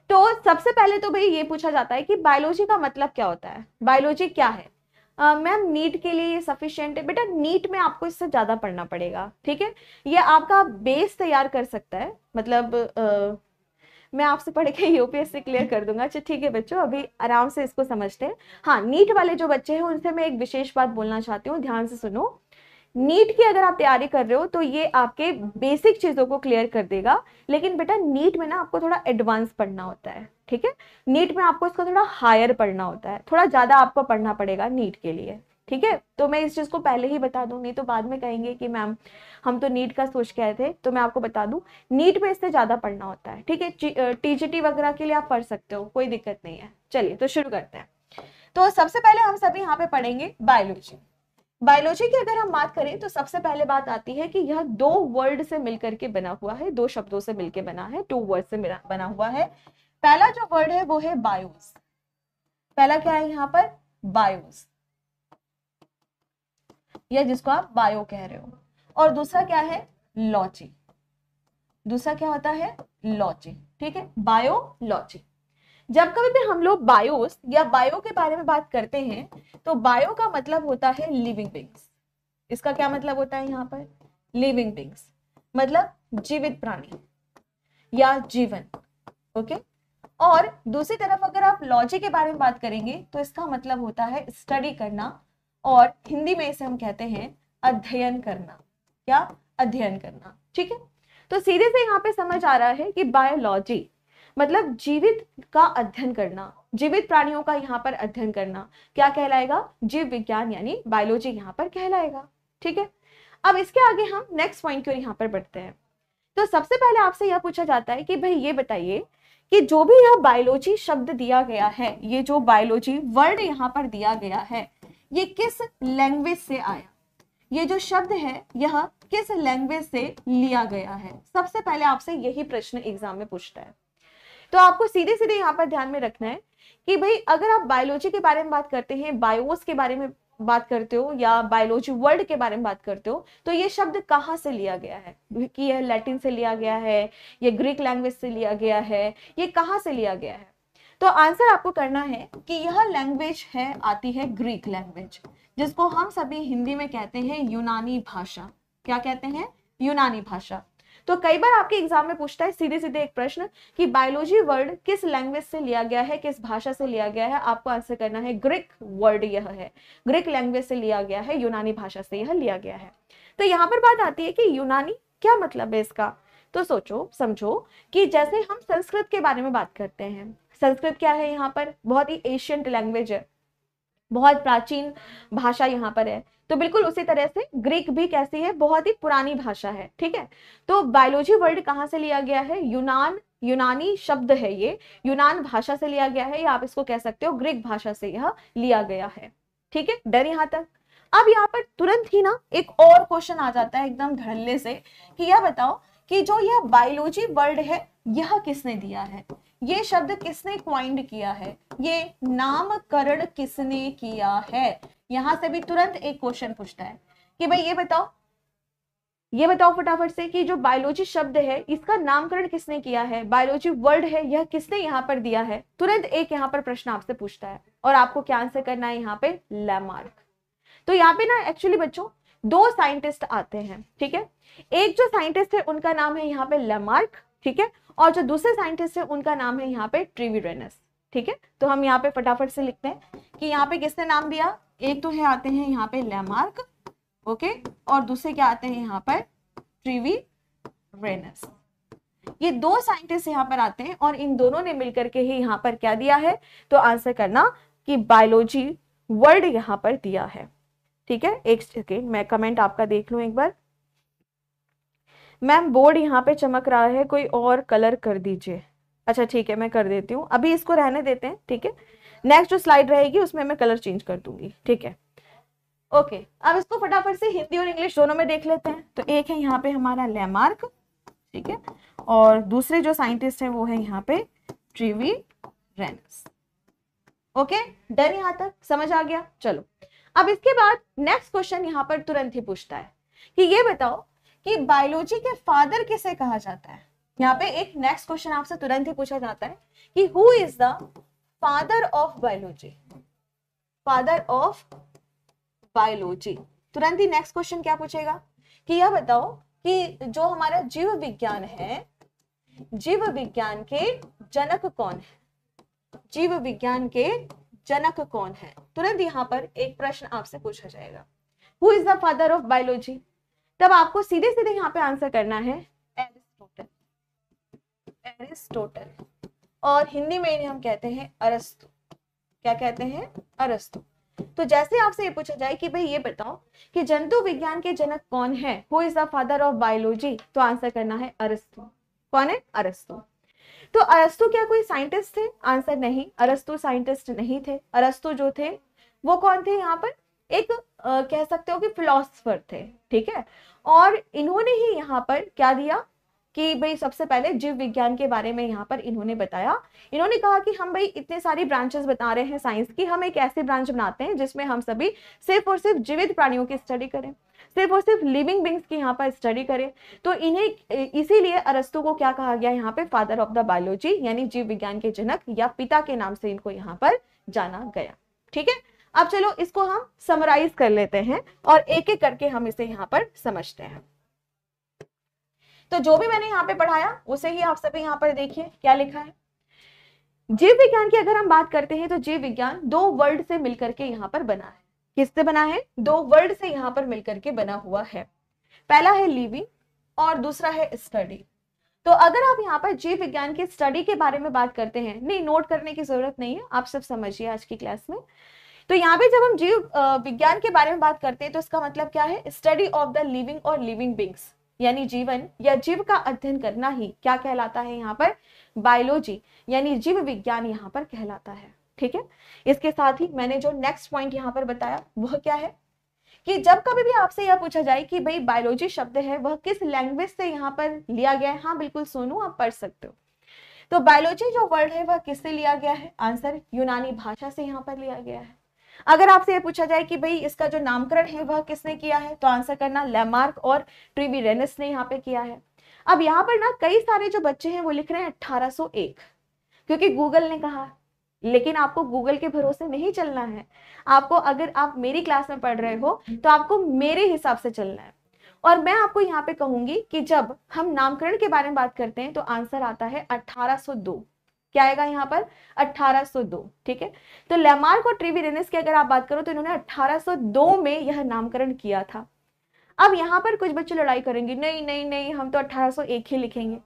तो सबसे पहले तो भाई ये पूछा जाता है कि बायोलॉजी का मतलब क्या होता है, बायोलॉजी क्या है। मैम नीट के लिए ये सफिशिएंट है? बेटा नीट में आपको इससे ज्यादा पढ़ना पड़ेगा। ठीक है, ये आपका बेस तैयार कर सकता है, मतलब मैं आपसे पढ़ के यूपीएससी क्लियर कर दूंगा। अच्छा ठीक है बच्चों, अभी आराम से इसको समझते हैं। हाँ, नीट वाले जो बच्चे हैं उनसे मैं एक विशेष बात बोलना चाहती हूँ, ध्यान से सुनो। नीट की अगर आप तैयारी कर रहे हो तो ये आपके बेसिक चीजों को क्लियर कर देगा, लेकिन बेटा नीट में ना आपको थोड़ा एडवांस पढ़ना होता है। ठीक है, नीट में आपको इसको थोड़ा हायर पढ़ना होता है, थोड़ा ज्यादा आपको पढ़ना पड़ेगा नीट के लिए। ठीक है, तो मैं इस चीज को पहले ही बता दूं, नहीं तो बाद में कहेंगे कि मैम हम तो नीट का सोच के आए थे। तो मैं आपको बता दूं, नीट में इससे ज्यादा पढ़ना होता है। ठीक है, टीजीटी वगैरह के लिए आप पढ़ सकते हो, कोई दिक्कत नहीं है। चलिए तो शुरू करते हैं। तो सबसे पहले हम सभी यहाँ पे पढ़ेंगे बायोलॉजी। बायोलॉजी की अगर हम बात करें तो सबसे पहले बात आती है कि यह दो वर्ड से मिलकर के बना हुआ है, दो शब्दों से मिलकर बना है, टू वर्ड से बना हुआ है। पहला जो वर्ड है वो है बायोस। पहला क्या है यहाँ पर? बायोस, या जिसको आप बायो कह रहे हो। और दूसरा क्या है? लॉजी। दूसरा क्या होता है? लॉजी। ठीक है, बायोलॉजी। जब कभी भी हम लोग बायोस या बायो के बारे में बात करते हैं तो बायो का मतलब होता है लिविंग बींग्स। इसका क्या मतलब होता है यहाँ पर? लिविंग बींग्स मतलब जीवित प्राणी या जीवन। ओके, और दूसरी तरफ अगर आप लॉजी के बारे में बात करेंगे तो इसका मतलब होता है स्टडी करना, और हिंदी में इसे हम कहते हैं अध्ययन करना। क्या? अध्ययन करना। ठीक है, तो सीधे से यहाँ पे समझ आ रहा है कि बायोलॉजी मतलब जीवित का अध्ययन करना, जीवित प्राणियों का यहाँ पर अध्ययन करना क्या कहलाएगा? जीव विज्ञान यानी बायोलॉजी यहाँ पर कहलाएगा। ठीक है, अब इसके आगे हम नेक्स्ट पॉइंट की ओर यहाँ पर बढ़ते हैं। तो सबसे पहले आपसे यह पूछा जाता है कि भाई ये बताइए कि जो भी यह बायोलॉजी शब्द दिया गया है, ये जो बायोलॉजी वर्ड यहाँ पर दिया गया है, ये किस लैंग्वेज से आया? ये जो शब्द है यह किस लैंग्वेज से लिया गया है? सबसे पहले आपसे यही प्रश्न एग्जाम में पूछता है। तो आपको सीधे सीधे यहाँ पर ध्यान में रखना है कि भाई अगर आप बायोलॉजी के बारे में बात करते हैं, बायोस के बारे में बात करते हो या बायोलॉजी वर्ड के बारे में बात करते हो, तो ये शब्द कहाँ से लिया गया है? कि यह लैटिन से लिया गया है, ये ग्रीक लैंग्वेज से लिया गया है, ये कहाँ से लिया गया है? तो आंसर आपको करना है कि यह लैंग्वेज है, आती है ग्रीक लैंग्वेज, जिसको हम सभी हिंदी में कहते हैं यूनानी भाषा। क्या कहते हैं? यूनानी भाषा। तो कई बार आपके एग्जाम में पूछता है सीधे सीधे एक प्रश्न कि बायोलॉजी वर्ड किस लैंग्वेज से लिया गया है, किस भाषा से लिया गया है? आपको आंसर करना है ग्रीक वर्ड यह है, ग्रीक लैंग्वेज से लिया गया है, यूनानी भाषा से यह लिया गया है। तो यहाँ पर बात आती है कि यूनानी क्या मतलब है इसका? तो सोचो समझो कि जैसे हम संस्कृत के बारे में बात करते हैं, संस्कृत क्या है यहाँ पर? बहुत ही एशियंट लैंग्वेज है, बहुत प्राचीन भाषा यहाँ पर है। तो बिल्कुल उसी तरह से ग्रीक भी कैसी है? बहुत ही पुरानी भाषा है। ठीक है, तो बायोलॉजी वर्ड कहाँ से लिया गया है? यूनानी शब्द है, ये यूनान भाषा से लिया गया है, या आप इसको कह सकते हो ग्रीक भाषा से यह लिया गया है। ठीक है, डर यहाँ तक? अब यहाँ पर तुरंत ही ना एक और क्वेश्चन आ जाता है एकदम धड़ल्ले से कि यह बताओ कि जो यह बायोलॉजी वर्ड है यह किसने दिया है? ये शब्द किसने क्वाइंड किया है? ये नामकरण किसने किया है? यहां से भी तुरंत एक क्वेश्चन पूछता है कि भाई ये बताओ फटाफट से कि जो बायोलॉजी शब्द है इसका नामकरण किसने किया है? बायोलॉजी वर्ड है यह किसने यहाँ पर दिया है? तुरंत एक यहाँ पर प्रश्न आपसे पूछता है और आपको क्या आंसर करना है यहाँ पे? लैमार्क। तो यहाँ पे ना एक्चुअली बच्चों दो साइंटिस्ट आते हैं। ठीक है, एक जो साइंटिस्ट है उनका नाम है यहाँ पे लैमार्क, ठीक है। और जो दूसरे साइंटिस्ट है उनका नाम है यहाँ पे ट्रिवीरेनस, ठीक है। तो हम यहाँ पे फटाफट से लिखते हैं कि यहाँ पे किसने नाम दिया, एक तो है आते हैं यहाँ पे लैमार्क, ओके, और दूसरे क्या आते हैं यहाँ पर ट्रिवीरेनस। ये दो साइंटिस्ट यहाँ पर आते हैं और इन दोनों ने मिलकर के ही यहाँ पर क्या दिया है, तो आंसर करना कि बायोलॉजी वर्ड यहाँ पर दिया है, ठीक है। एक सेकेंड मैं कमेंट आपका देख लूं एक बार। मैम बोर्ड यहाँ पे चमक रहा है, कोई और कलर कर दीजिए। अच्छा ठीक है मैं कर देती हूँ, अभी इसको रहने देते हैं, ठीक है। नेक्स्ट जो स्लाइड रहेगी उसमें मैं कलर चेंज कर दूंगी, ठीक है। ओके, अब इसको फटाफट से हिंदी और इंग्लिश दोनों में देख लेते हैं। तो एक है यहाँ पे हमारा लैमार्क, ठीक है, और दूसरे जो साइंटिस्ट है वो है यहाँ पे ट्रिवीरेनस। ओके डन, यहाँ तक समझ आ गया। चलो अब इसके बाद नेक्स्ट क्वेश्चन यहाँ पर तुरंत ही पूछता है कि ये बताओ कि बायोलॉजी के फादर किसे कहा जाता है। यहाँ पे एक नेक्स्ट क्वेश्चन आपसे तुरंत ही पूछा जाता है कि who is the father of biology, father of biology. तुरंत ही नेक्स्ट क्वेश्चन क्या पूछेगा कि यह बताओ कि जो हमारा जीव विज्ञान है, जीव विज्ञान के जनक कौन है, जीव विज्ञान के जनक कौन है। तुरंत यहाँ पर एक प्रश्न आपसे पूछा जाएगा, who is the father of biology. तब आपको सीधे सीधे यहाँ पे आंसर करना है एरिस्टोटल, एरिस्टोटल, और हिंदी में इन्हें हम कहते हैं अरस्तु। क्या कहते हैं, अरस्तु। तो जैसे आपसे ये पूछा जाए कि भाई ये बताओ कि जंतु विज्ञान के जनक कौन है, who is the father of biology, तो आंसर करना है अरस्तु। कौन है, अरस्तु। तो अरस्तु क्या कोई साइंटिस्ट थे, आंसर नहीं, अरस्तु साइंटिस्ट नहीं थे। अरस्तु जो थे वो कौन थे, यहाँ पर एक कह सकते हो कि फिलोसफर थे, ठीक है। और इन्होंने ही यहाँ पर क्या दिया कि भाई सबसे पहले जीव विज्ञान के बारे में यहाँ पर इन्होंने बताया। इन्होंने कहा कि हम भाई इतने सारी ब्रांचेस बता रहे हैं साइंस की, हम एक ऐसी ब्रांच बनाते हैं जिसमें हम सभी सिर्फ और सिर्फ जीवित प्राणियों की स्टडी करें, सिर्फ और सिर्फ लिविंग बींग्स की यहाँ पर स्टडी करें। तो इन्हें इसीलिए अरस्तु को क्या कहा गया यहाँ पे, फादर ऑफ द बायोलॉजी, यानी जीव विज्ञान के जनक या पिता के नाम से इनको यहाँ पर जाना गया, ठीक है। अब चलो इसको हम समराइज कर लेते हैं और एक एक करके हम इसे यहाँ पर समझते हैं। तो जो भी मैंने यहाँ पे पढ़ाया उसे ही आप सभी यहाँ पर देखिए क्या लिखा है। जीव विज्ञान की अगर हम बात करते हैं तो जीव विज्ञान दो वर्ड से मिलकर के यहाँ पर बना है। किससे बना है, दो वर्ड से यहाँ पर मिलकर के बना हुआ है। पहला है लिविंग और दूसरा है स्टडी। तो अगर आप यहाँ पर जीव विज्ञान की स्टडी के बारे में बात करते हैं, नहीं नोट करने की जरूरत नहीं है, आप सब समझिए आज की क्लास में। तो यहाँ पे जब हम जीव विज्ञान के बारे में बात करते हैं तो इसका मतलब क्या है, स्टडी ऑफ द लिविंग और लिविंग बींग्स, यानी जीवन या जीव का अध्ययन करना ही क्या कहलाता है यहाँ पर, बायोलॉजी यानी जीव विज्ञान यहाँ पर कहलाता है, ठीक है। इसके साथ ही मैंने जो नेक्स्ट पॉइंट यहाँ पर बताया वह क्या है कि जब कभी भी आपसे यह पूछा जाए कि भाई बायोलॉजी शब्द है वह किस लैंग्वेज से यहाँ पर लिया गया है, हाँ बिल्कुल सोनू आप पढ़ सकते हो। तो बायोलॉजी जो वर्ड है वह किससे लिया गया है, आंसर यूनानी भाषा से यहाँ पर लिया गया है। अगर आपसे ये पूछा जाए कि भाई इसका जो नामकरण है वह किसने किया है, तो आंसर करना लैमार्क और ट्रिवीरेनस ने यहाँ पे किया है। अब यहाँ पर ना कई सारे जो बच्चे हैं वो लिख रहे हैं 1801 क्योंकि गूगल ने कहा, लेकिन आपको गूगल के भरोसे नहीं चलना है। आपको, अगर आप मेरी क्लास में पढ़ रहे हो तो आपको मेरे हिसाब से चलना है। और मैं आपको यहाँ पे कहूंगी कि जब हम नामकरण के बारे में बात करते हैं तो आंसर आता है 1802। क्या आएगा यहाँ पर, 1802, ठीक है। तो लैमार्क और ट्रिवीरेनस की अगर आप बात करो तो इन्होंने 1802 में यह नामकरण किया था। अब यहाँ पर कुछ बच्चे लड़ाई करेंगे, नहीं नहीं नहीं हम तो 1801 ही लिखेंगे।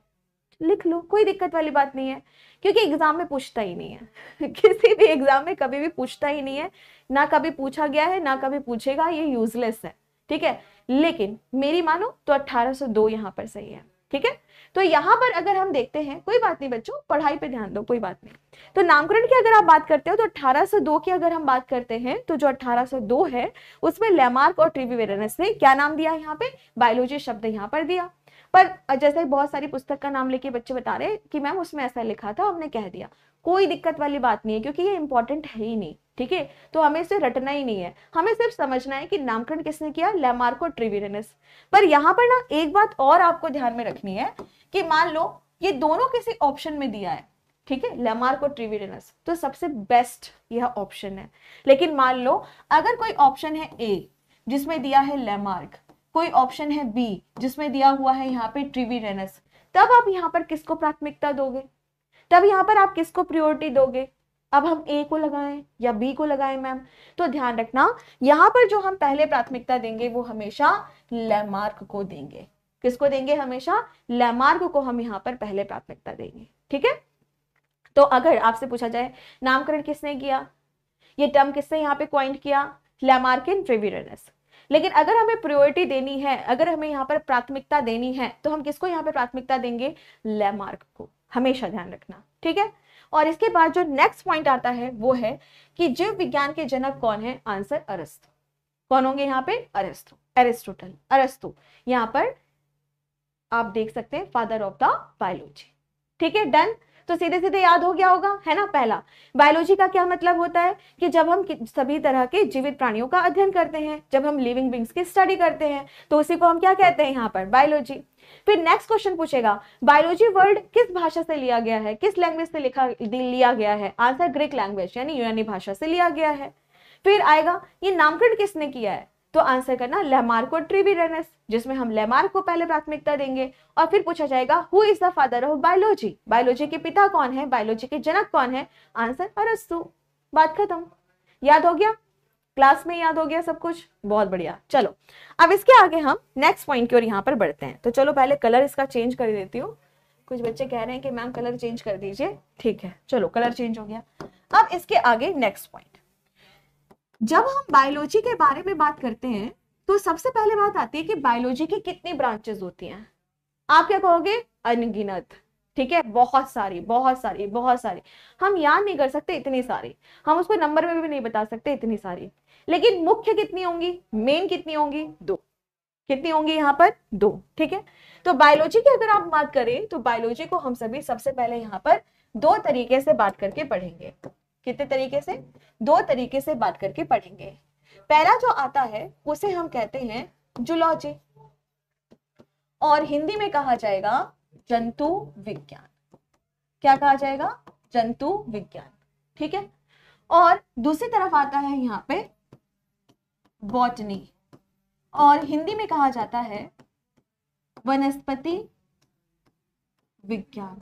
लिख लो, कोई दिक्कत वाली बात नहीं है, क्योंकि एग्जाम में पूछता ही नहीं है किसी भी एग्जाम में कभी भी पूछता ही नहीं है, ना कभी पूछा गया है ना कभी पूछेगा, ये यूजलेस है, ठीक है। लेकिन मेरी मानो तो 1802 यहाँ पर सही है, ठीक है। तो यहाँ पर अगर हम देखते हैं, कोई बात नहीं बच्चों, पढ़ाई पे ध्यान दो, कोई बात नहीं। तो नामकरण की अगर आप बात करते हो तो 1802 की अगर हम बात करते हैं तो जो 1802 है उसमें लैमार्क और ट्रिवीरेनस ने क्या नाम दिया, यहाँ पे बायोलॉजी शब्द यहाँ पर दिया। पर जैसे बहुत सारी पुस्तक का नाम लेके बच्चे बता रहे कि मैम उसमें ऐसा लिखा था हमने कह दिया, कोई दिक्कत वाली बात नहीं है क्योंकि ये इंपॉर्टेंट है ही नहीं, ठीक है। तो हमें इसे रटना ही नहीं है, हमें सिर्फ समझना है कि नामकरण किसने किया, लैमार्क और ट्रिवीरेनस। पर यहाँ पर ना एक बात और आपको ध्यान में रखनी है कि मान लो ये दोनों किसी ऑप्शन में दिया है, ठीक है, लैमार्क और ट्रिवीरेनस, तो सबसे बेस्ट यह ऑप्शन है। लेकिन मान लो अगर कोई ऑप्शन है ए जिसमें दिया है लैमार्क, कोई ऑप्शन है बी जिसमें दिया हुआ है यहाँ पे ट्रिवीरेनस, तब आप यहाँ पर किसको प्राथमिकता दोगे, तब यहाँ पर आप किसको प्रायोरिटी दोगे। अब हम ए को लगाएं या बी को लगाएं मैम, तो ध्यान रखना यहाँ पर जो हम पहले प्राथमिकता देंगे वो हमेशा लैमार्क को देंगे। किसको देंगे, हमेशा लैमार्क को हम यहाँ पर पहले प्राथमिकता देंगे, ठीक है। तो अगर आपसे पूछा जाए नामकरण किसने किया, ये टर्म किसने यहाँ पे क्वाइंट किया, लैमार्क एंड ट्रेविरनस। लेकिन अगर हमें प्रायोरिटी देनी है, अगर हमें यहाँ पर प्राथमिकता देनी है, तो हम किसको यहाँ पे प्राथमिकता देंगे, लैमार्क को, हमेशा ध्यान रखना, ठीक है। और इसके बाद जो नेक्स्ट पॉइंट आता है वो है कि जीव विज्ञान के जनक कौन है, आंसर अरस्तु। कौन होंगे यहाँ पे, अरस्तु, एरिस्टोटल, अरस्तु। यहाँ पर आप देख सकते हैं फादर ऑफ द बायोलॉजी, ठीक है, डन। तो सीधे सीधे याद हो गया होगा, है ना। पहला, बायोलॉजी का क्या मतलब होता है कि जब हम सभी तरह के जीवित प्राणियों का अध्ययन करते हैं, जब हम लिविंग बींग्स की स्टडी करते हैं, तो उसी को हम क्या कहते हैं यहाँ पर, बायोलॉजी। फिर नेक्स्ट क्वेश्चन पूछेगा बायोलॉजी वर्ड किस भाषा से लिया गया है, किस लैंग्वेज से लिया गया है, आंसर ग्रीक लैंग्वेज यानी यूनानी भाषा से लिया गया है। फिर आएगा ये नामकरण किसने किया है, तो आंसर करना लैमार्क और ट्रेविरनस, जिसमें हम लैमार्क को पहले प्राथमिकता देंगे। और फिर पूछा जाएगा who is the father of biology, biology के पिता कौन है, बायोलॉजी के जनक कौन है, आंसर अरस्तु। बात खत्म, याद हो गया, क्लास में याद हो गया सब कुछ, बहुत बढ़िया। चलो अब इसके आगे हम नेक्स्ट पॉइंट की ओर यहाँ पर बढ़ते हैं। तो चलो पहले कलर इसका चेंज कर देती हूँ, कुछ बच्चे कह रहे हैं कि मैम कलर चेंज कर दीजिए, ठीक है, चलो कलर चेंज हो गया। अब इसके आगे नेक्स्ट पॉइंट, जब हम बायोलॉजी के बारे में बात करते हैं तो सबसे पहले बात आती है कि बायोलॉजी की कितनी ब्रांचेस होती हैं। आप क्या कहोगे, अनगिनत, ठीक है, बहुत सारी बहुत सारी बहुत सारी, हम याद नहीं कर सकते इतनी सारी, हम उसको नंबर में भी नहीं बता सकते इतनी सारी। लेकिन मुख्य कितनी होंगी, मेन कितनी होंगी, दो। कितनी होंगी यहाँ पर, दो, ठीक है। तो बायोलॉजी की अगर आप बात करें तो बायोलॉजी को हम सभी सबसे पहले यहाँ पर दो तरीके से बात करके पढ़ेंगे। कितने तरीके से, दो तरीके से बात करके पढ़ेंगे। पहला जो आता है उसे हम कहते हैं जूलॉजी, और हिंदी में कहा जाएगा जंतु विज्ञान। क्या कहा जाएगा, जंतु विज्ञान, ठीक है। और दूसरी तरफ आता है यहाँ पे बॉटनी, और हिंदी में कहा जाता है वनस्पति विज्ञान।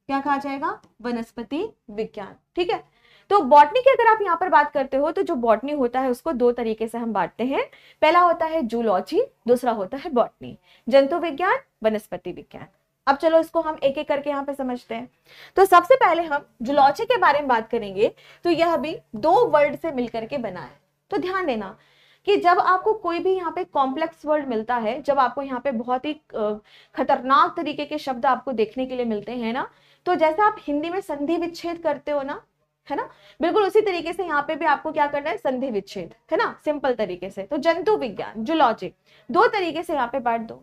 क्या कहा जाएगा, वनस्पति विज्ञान, ठीक है। तो बॉटनी की अगर आप यहाँ पर बात करते हो तो जो बॉटनी होता है उसको दो तरीके से हम बांटते हैं। पहला होता है जूलॉजी, दूसरा होता है बॉटनी, जंतु विज्ञान, वनस्पति विज्ञान। अब चलो इसको हम एक एक करके यहाँ पे समझते हैं। तो सबसे पहले हम जूलॉजी के बारे में बात करेंगे, तो यह भी दो वर्ड से मिलकर के बना है। तो ध्यान देना कि जब आपको कोई भी यहाँ पे कॉम्प्लेक्स वर्ड मिलता है, जब आपको यहाँ पे बहुत ही खतरनाक तरीके के शब्द आपको देखने के लिए मिलते हैं ना, तो जैसे आप हिंदी में संधि विच्छेद करते हो ना, है ना, बिल्कुल उसी तरीके से यहाँ पे भी आपको क्या करना है, संधि विच्छेद, है ना, सिंपल तरीके से। तो जंतु विज्ञान, जूलॉजी, दो तरीके से यहाँ पे बांट दो।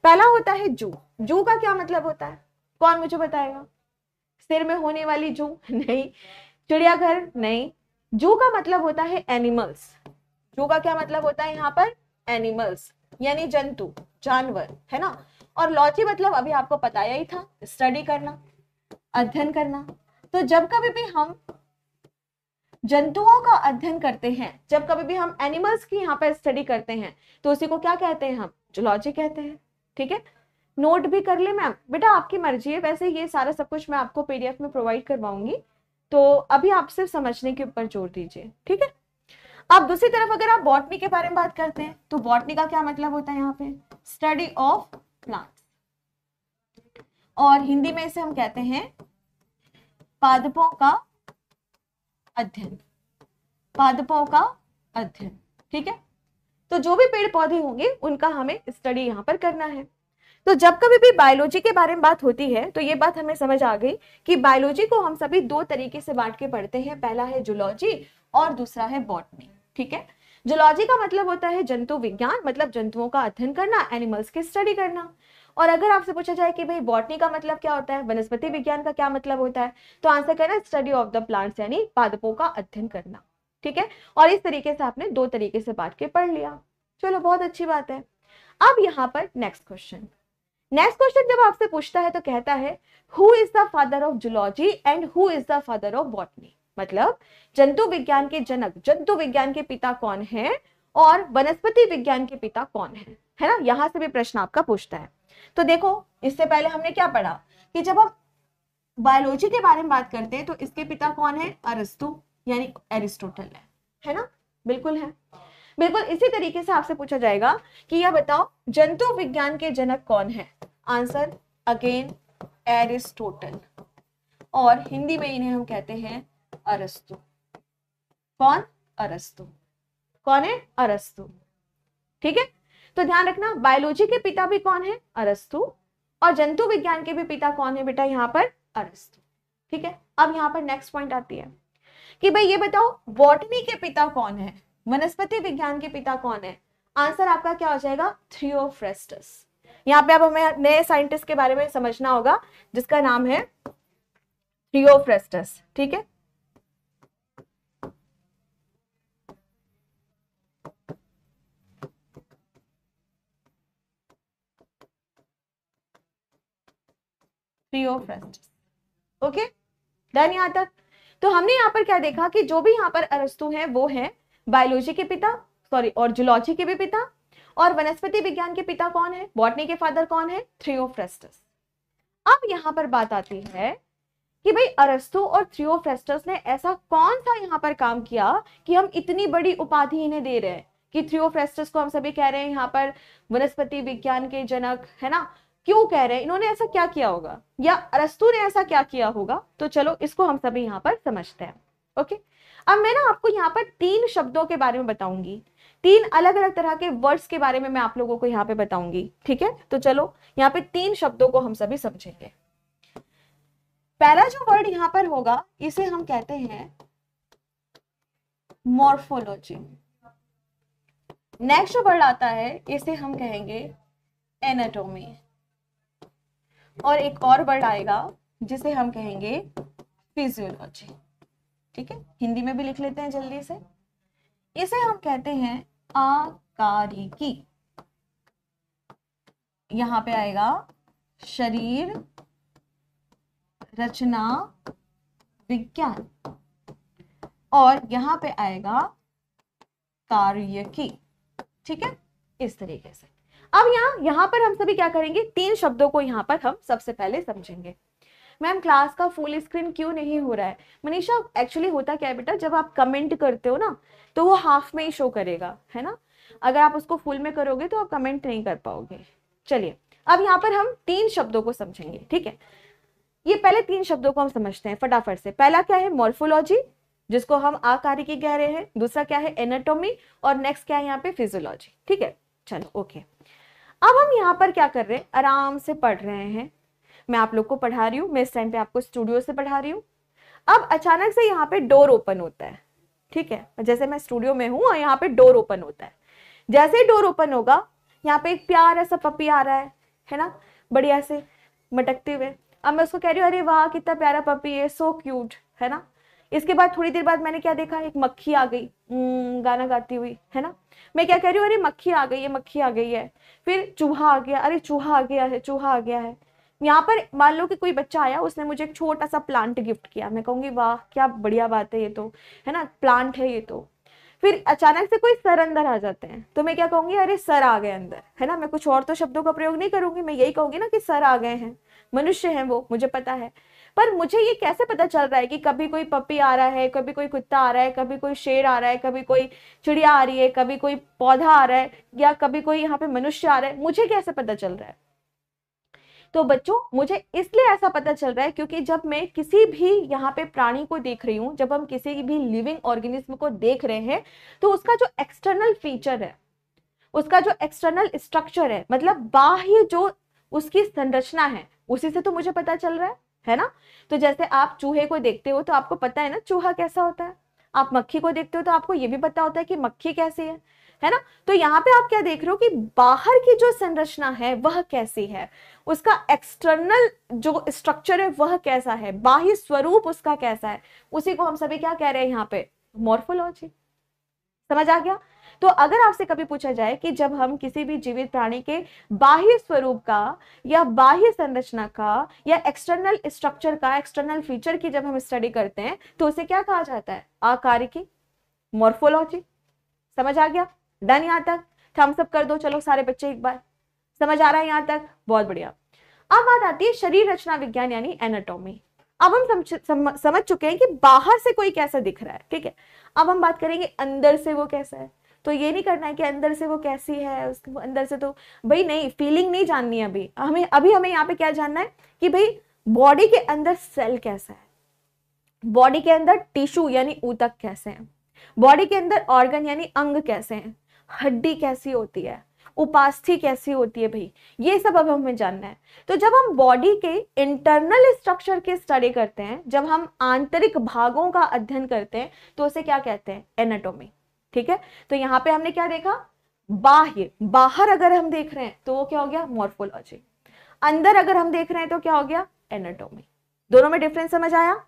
पहला होता है जू। जू का क्या मतलब होता है, कौन मुझे बताएगा, सिर में होने वाली जू नहीं, चिड़ियाघर नहीं, जू का मतलब होता है एनिमल्स। जू का क्या मतलब होता है यहाँ पर, एनिमल्स यानी जंतु, जानवर, है ना। और लॉजी मतलब अभी आपको बताया ही था, स्टडी करना, अध्ययन करना। तो जब कभी भी हम जंतुओं का अध्ययन करते हैं, जब कभी भी हम एनिमल्स की यहाँ पर स्टडी करते हैं, तो उसी को क्या कहते हैं, हम जूलॉजी कहते हैं, ठीक है। नोट भी कर ले मैम, बेटा आपकी मर्जी है, वैसे ये सारा सब कुछ मैं आपको पीडीएफ में प्रोवाइड करवाऊंगी, तो अभी आप सिर्फ समझने के ऊपर जोर दीजिए, ठीक है। अब दूसरी तरफ अगर आप बॉटनी के बारे में बात करते हैं, तो बॉटनी का क्या मतलब होता है यहाँ पे, स्टडी ऑफ प्लांट्स, और हिंदी में इसे हम कहते हैं पादपों का अध्ययन, पादपों का अध्ययन, ठीक है। तो जो भी पेड़ पौधे होंगे उनका हमें स्टडी यहाँ पर करना है। तो जब कभी भी बायोलॉजी के बारे में बात होती है तो ये बात हमें समझ आ गई कि बायोलॉजी को हम सभी दो तरीके से बांट के पढ़ते हैं, पहला है जूलॉजी और दूसरा है बॉटनी, ठीक है। जूलॉजी का मतलब होता है जंतु विज्ञान, मतलब जंतुओं का अध्ययन करना, एनिमल्स की स्टडी करना। और अगर आपसे पूछा जाए कि भाई बॉटनी का मतलब क्या होता है, वनस्पति विज्ञान का क्या मतलब होता है, तो आंसर करना स्टडी ऑफ द प्लांट्स यानी पादपों का अध्ययन करना, ठीक है। और इस तरीके से आपने दो तरीके से बांट के पढ़ लिया, चलो बहुत अच्छी बात है। अब यहाँ पर नेक्स्ट क्वेश्चन जब आपसे पूछता है तो कहता है who is the father of zoology and who is the father of botany, मतलब जंतु विज्ञान के जनक, जंतु विज्ञान के पिता कौन है और वनस्पति विज्ञान के पिता कौन है ना, यहां से भी प्रश्न आपका पूछता है। तो देखो, इससे पहले हमने क्या पढ़ा कि जब हम बायोलॉजी के बारे में बात करते हैं तो इसके पिता कौन है, अरस्तु यानी एरिस्टोटल है ना, बिल्कुल है। बिल्कुल इसी तरीके से आपसे पूछा जाएगा कि यह बताओ जंतु विज्ञान के जनक कौन है, आंसर अगेन एरिस्टोटल, और हिंदी में इन्हें हम कहते हैं अरस्तु। कौन, अरस्तु। कौन है, अरस्तु। ठीक है, तो ध्यान रखना बायोलॉजी के पिता भी कौन है, अरस्तु, और जंतु विज्ञान के भी पिता कौन है बेटा, यहाँ पर अरस्तु। ठीक है, अब यहाँ पर नेक्स्ट पॉइंट आती है कि भाई ये बताओ बॉटनी के पिता कौन है, वनस्पति विज्ञान के पिता कौन है, आंसर आपका क्या हो जाएगा, थियोफ्रेस्टस। यहाँ पे अब हमें नए साइंटिस्ट के बारे में समझना होगा जिसका नाम है थियोफ्रेस्टस। ठीक है, थियोफ्रेस्टस। ओके, डन यहाँ तक। तो हमने यहाँ पर क्या देखा कि जो भी यहाँ पर अरस्तु है वो है बायोलॉजी के पिता, सॉरी, और जूलॉजी के भी पिता, और वनस्पति विज्ञान के पिता कौन है, बॉटनी के फादर कौन है, थियोफ्रेस्टस। अब यहाँ पर बात आती है कि भाई अरस्तु और थियोफ्रेस्टस ने ऐसा कौन सा यहाँ पर काम किया कि हम इतनी बड़ी उपाधि इन्हें दे रहे हैं कि थियोफ्रेस्टस को हम सभी कह रहे हैं यहाँ पर वनस्पति विज्ञान के जनक, है ना। क्यों कह रहे हैं, इन्होंने ऐसा क्या किया होगा, या अरस्तु ने ऐसा क्या किया होगा, तो चलो इसको हम सभी यहाँ पर समझते हैं। ओके, अब मैं ना आपको यहाँ पर 3 शब्दों के बारे में बताऊंगी, 3 अलग अलग तरह के वर्ड्स के बारे में मैं आप लोगों को यहाँ पे बताऊंगी। ठीक है, तो चलो यहाँ पे 3 शब्दों को हम सभी समझेंगे। पहला जो वर्ड यहाँ पर होगा इसे हम कहते हैं मॉर्फोलॉजी। नेक्स्ट जो वर्ड आता है इसे हम कहेंगे एनाटॉमी, और एक और वर्ड आएगा जिसे हम कहेंगे फिजियोलॉजी। ठीक है, हिंदी में भी लिख लेते हैं जल्दी से, इसे हम कहते हैं आकारिकी। यहां पे आएगा शरीर रचना विज्ञान, और यहां पे आएगा कार्यकी। ठीक है, इस तरीके से। अब यहां पर हम सभी क्या करेंगे, 3 शब्दों को यहां पर हम सबसे पहले समझेंगे। मैम क्लास का फुल स्क्रीन क्यों नहीं हो रहा है, मनीषा एक्चुअली होता क्या है बेटा, जब आप कमेंट करते हो ना तो वो हाफ में ही शो करेगा, है ना। अगर आप उसको फुल में करोगे तो आप कमेंट नहीं कर पाओगे। चलिए, अब यहाँ पर हम 3 शब्दों को समझेंगे। ठीक है, ये पहले 3 शब्दों को हम समझते हैं फटाफट से। पहला क्या है, मॉर्फोलॉजी, जिसको हम आकारिकी कह रहे हैं। दूसरा क्या है, एनाटॉमी, और नेक्स्ट क्या है यहाँ पे, फिजियोलॉजी। ठीक है, चलो ओके। अब हम यहाँ पर क्या कर रहे हैं, आराम से पढ़ रहे हैं। मैं आप लोग को पढ़ा रही हूँ, मैं इस टाइम पे आपको स्टूडियो से पढ़ा रही हूँ। अब अचानक से यहाँ पे डोर ओपन होता है। ठीक है, जैसे मैं स्टूडियो में हूँ और यहाँ पे डोर ओपन होता है। जैसे ही डोर ओपन होगा, यहाँ पे एक प्यारा सा पपी आ रहा है ना, बढ़िया से मटकते हुए। अब मैं उसको कह रही हूँ अरे वाह कितना प्यारा पपी है, सो क्यूट, है ना। इसके बाद थोड़ी देर बाद मैंने क्या देखा, एक मक्खी आ गई गाना गाती हुई, है ना। मैं क्या कह रही हूँ, अरे मक्खी आ गई है, मक्खी आ गई है। फिर चूहा आ गया, अरे चूहा आ गया है, चूहा आ गया है। यहाँ पर मान लो कि कोई बच्चा आया, उसने मुझे एक छोटा सा प्लांट गिफ्ट किया, मैं कहूंगी वाह क्या बढ़िया बात है ये तो, है ना, प्लांट है ये तो। फिर अचानक से कोई सर अंदर आ जाते हैं, तो मैं क्या कहूंगी, अरे सर आ गए अंदर, है ना। मैं कुछ और तो शब्दों का प्रयोग नहीं करूंगी, मैं यही कहूंगी ना कि सर आ गए हैं, मनुष्य हैं वो, मुझे पता है। पर मुझे ये कैसे पता चल रहा है कि कभी कोई पपी आ रहा है, कभी कोई कुत्ता आ रहा है, कभी कोई शेर आ रहा है, कभी कोई चिड़िया आ रही है, कभी कोई पौधा आ रहा है, या कभी कोई यहाँ पे मनुष्य आ रहा है, मुझे कैसे पता चल रहा है। तो बच्चों मुझे इसलिए ऐसा पता चल रहा है क्योंकि जब मैं किसी भी यहाँ पे प्राणी को देख रही हूँ, जब हम किसी भी लिविंग ऑर्गेनिज्म को देख रहे हैं, तो उसका जो एक्सटर्नल फीचर है, उसका जो एक्सटर्नल स्ट्रक्चर है, मतलब बाह्य जो उसकी संरचना है, उसी से तो मुझे पता चल रहा है ना। तो जैसे आप चूहे को देखते हो तो आपको पता है ना चूहा कैसा होता है, आप मक्खी को देखते हो तो आपको ये भी पता होता है कि मक्खी कैसी है ना। तो यहाँ पे आप क्या देख रहे हो कि बाहर की जो संरचना है वह कैसी है, उसका एक्सटर्नल जो स्ट्रक्चर है वह कैसा है, बाह्य स्वरूप उसका कैसा है, उसी को हम सभी क्या कह रहे हैं यहाँ पे, मॉर्फोलॉजी। समझ आ गया। तो अगर आपसे कभी पूछा जाए कि जब हम किसी भी जीवित प्राणी के बाह्य स्वरूप का या बाह्य संरचना का या एक्सटर्नल स्ट्रक्चर का, एक्सटर्नल फीचर की जब हम स्टडी करते हैं तो उसे क्या कहा जाता है, आकारिकी, मॉर्फोलॉजी। समझ आ गया। डन यहाँ तक? थम्स अप कर दो चलो सारे बच्चे एक बार। समझ आ रहा है यहाँ तक? बहुत बढ़िया। अब बात आती है शरीर रचना विज्ञान यानी एनाटॉमी। अब हम समझ चुके हैं कि बाहर से कोई कैसा दिख रहा है, ठीक है। अब हम बात करेंगे अंदर से वो कैसा है। तो ये नहीं करना है कि अंदर से वो कैसी है, उसको अंदर से तो भाई नहीं, फीलिंग नहीं जाननी है अभी हमें यहाँ पे क्या जानना है कि भाई बॉडी के अंदर सेल कैसा है, बॉडी के अंदर टिश्यू यानी ऊतक कैसे हैं, बॉडी के अंदर ऑर्गन यानी अंग कैसे हैं, हड्डी कैसी होती है, उपास्थि कैसी होती है, भाई ये सब अब हमें जानना है। तो जब हम बॉडी के इंटरनल स्ट्रक्चर की स्टडी करते हैं, जब हम आंतरिक भागों का अध्ययन करते हैं, तो उसे क्या कहते हैं? एनाटॉमी। ठीक है, तो यहाँ पे हमने क्या देखा? बाह्य, बाहर अगर हम देख रहे हैं तो वो क्या हो गया? मॉर्फोलॉजी। अंदर अगर हम देख रहे हैं तो क्या हो गया? एनाटॉमी। दोनों में डिफरेंस समझ आया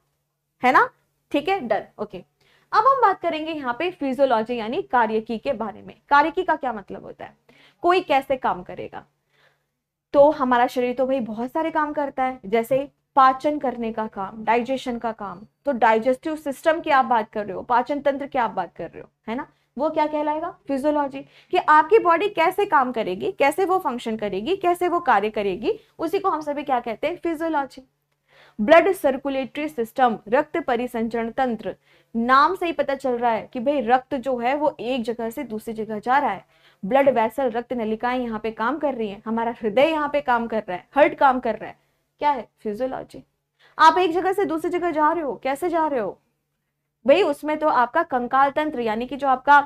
है ना? ठीक है, डन, ओके। अब हम बात करेंगे यहाँ पे फिजियोलॉजी यानी कार्यकी के बारे में। कार्यकी का क्या मतलब होता है? कोई कैसे काम करेगा। तो हमारा शरीर तो भाई बहुत सारे काम करता है, जैसे पाचन करने का काम, डाइजेशन का काम। तो डाइजेस्टिव सिस्टम की आप बात कर रहे हो, पाचन तंत्र की आप बात कर रहे हो, है ना? वो क्या कहलाएगा? फिजियोलॉजी। कि आपकी बॉडी कैसे काम करेगी, कैसे वो फंक्शन करेगी, कैसे वो कार्य करेगी, उसी को हम सभी क्या कहते हैं? फिजियोलॉजी। ब्लड सर्कुलेटरी सिस्टम, रक्त परिसंचरण तंत्र। नाम से ही पता चल रहा है कि भाई रक्त जो है वो एक जगह से दूसरी जगह जा रहा है। ब्लड वेसल, रक्त नलिकाएं यहाँ पे काम कर रही हैं, हमारा हृदय यहाँ पे काम कर रहा है, हार्ट काम कर रहा है। क्या है? फिजियोलॉजी। आप एक जगह से दूसरी जगह जा रहे हो, कैसे जा रहे हो भाई? उसमें तो आपका कंकाल तंत्र यानी कि जो आपका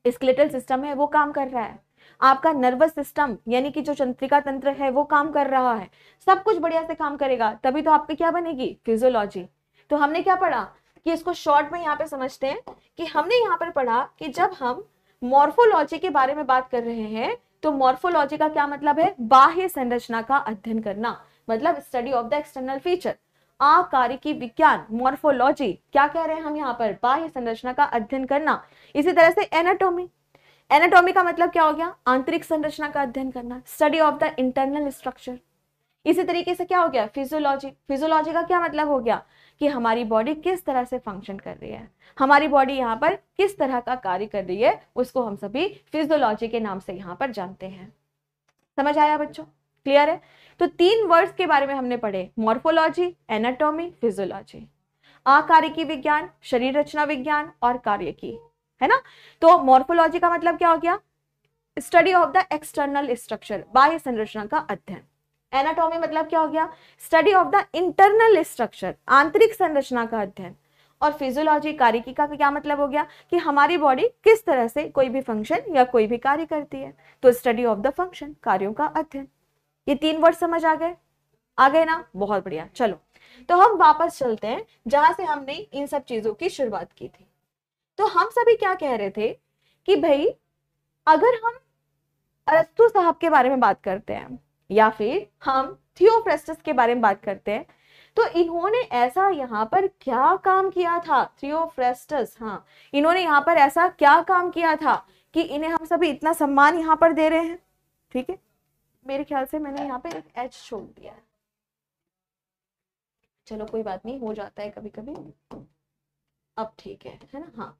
स्केलेटल सिस्टम है वो काम कर रहा है, आपका नर्वस सिस्टम यानी कि जो तंत्रिका तंत्र है वो काम कर रहा है, सब कुछ बढ़िया से काम करेगा, तभी तो आपकी क्या बनेगी? फिजियोलॉजी। तो हमने क्या पढ़ा कि इसको शॉर्ट में यहाँ पे समझते हैं कि हमने यहाँ पर पढ़ा कि जब हम मॉर्फोलॉजी के बारे में बात कर रहे हैं तो मॉर्फोलॉजी का क्या मतलब है? बाह्य संरचना का अध्ययन करना, मतलब study of the external feature. आकारिकी विज्ञान, मॉर्फोलॉजी, क्या कह रहे हैं हम यहाँ पर? बाह्य संरचना का अध्ययन करना। इसी तरह से एनाटॉमी, एनाटॉमी का मतलब क्या हो गया? आंतरिक संरचना का अध्ययन करना, study of the internal structure. इसी तरीके से क्या हो गया? फिजियोलॉजी। फिजियोलॉजी का क्या मतलब हो गया? कि हमारी बॉडी किस तरह से फंक्शन कर रही है, हमारी बॉडी यहाँ पर किस तरह का कार्य कर रही है, उसको हम सभी फिजियोलॉजी के नाम से यहाँ पर जानते हैं। समझ आया बच्चों? क्लियर है? तो 3 वर्ड्स के बारे में हमने पढ़े, मॉर्फोलॉजी, एनाटॉमी, फिजियोलॉजी। आकारिकी विज्ञान, शरीर रचना विज्ञान और कार्यकी, है ना? तो मॉर्फोलॉजी का मतलब क्या हो गया? Study of the external structure, बाह्य संरचना का अध्ययन। एनाटॉमी मतलब क्या हो गया? Study of the internal structure, आंतरिक संरचना का अध्ययन। और फिजियोलॉजी, कार्यकी का क्या मतलब हो गया? कि हमारी बॉडी किस तरह से कोई भी फंक्शन या कोई भी कार्य करती है, तो स्टडी ऑफ द फंक्शन, कार्यों का अध्ययन। ये 3 वर्ड समझ आ गए? आ गए ना? बहुत बढ़िया। चलो तो हम वापस चलते हैं जहां से हमने इन सब चीजों की शुरुआत की थी। तो हम सभी क्या कह रहे थे कि भाई अगर हम अरस्तु साहब के बारे में बात करते हैं या फिर हम थियोफ्रेस्टस के बारे में बात करते हैं, तो इन्होंने ऐसा यहाँ पर क्या काम किया था? थियोफ्रेस्टस, हाँ, इन्होंने यहाँ पर ऐसा क्या काम किया था कि इन्हें हम सभी इतना सम्मान यहाँ पर दे रहे हैं? ठीक है, मेरे ख्याल से मैंने यहाँ पे एक एच छोड़ दिया है, चलो कोई बात नहीं, हो जाता है कभी कभी। अब ठीक है ना? हाँ,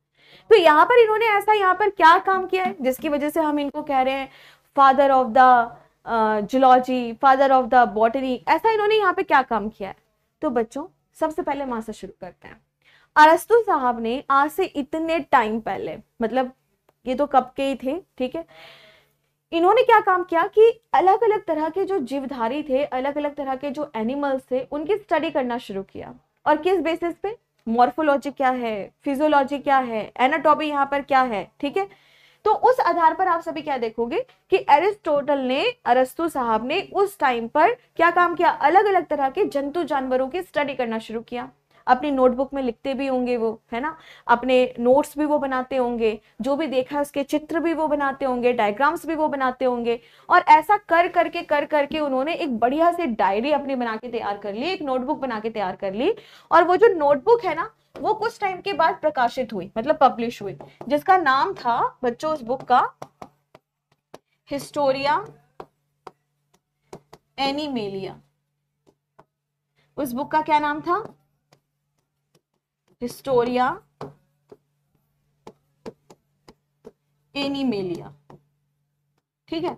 तो यहाँ पर इन्होंने ऐसा यहाँ पर क्या काम किया है जिसकी वजह से हम इनको कह रहे हैं father of the zoology, father of the botany. ऐसा इन्होंने यहाँ पे क्या काम किया है? तो बच्चों सबसे पहले वहां से शुरू करते हैं। अरस्तु साहब ने आज से इतने टाइम पहले, मतलब ये तो कब के ही थे, ठीक है, इन्होंने क्या काम किया कि अलग अलग तरह के जो जीवधारी थे, अलग अलग तरह के जो एनिमल्स थे, उनकी स्टडी करना शुरू किया। और किस बेसिस पे? मॉर्फोलॉजी क्या है, फिजियोलॉजी क्या है, एनाटॉमी यहाँ पर क्या है, ठीक है। तो उस आधार पर आप सभी क्या देखोगे कि एरिस्टोटल ने, अरस्तु साहब ने उस टाइम पर क्या काम किया? अलग अलग तरह के जंतु जानवरों की स्टडी करना शुरू किया। अपनी नोटबुक में लिखते भी होंगे वो, है ना, अपने नोट्स भी वो बनाते होंगे, जो भी देखा उसके चित्र भी वो बनाते होंगे, डायग्राम्स भी वो बनाते होंगे। और ऐसा कर करके उन्होंने एक बढ़िया से डायरी अपनी बना के तैयार कर ली, एक नोटबुक बना के तैयार कर ली। और वो जो नोटबुक है ना, वो कुछ टाइम के बाद प्रकाशित हुई, मतलब पब्लिश हुई, जिसका नाम था बच्चों उस बुक का हिस्टोरिया एनिमेलिया। उस बुक का क्या नाम था? Historia animalia. ठीक है,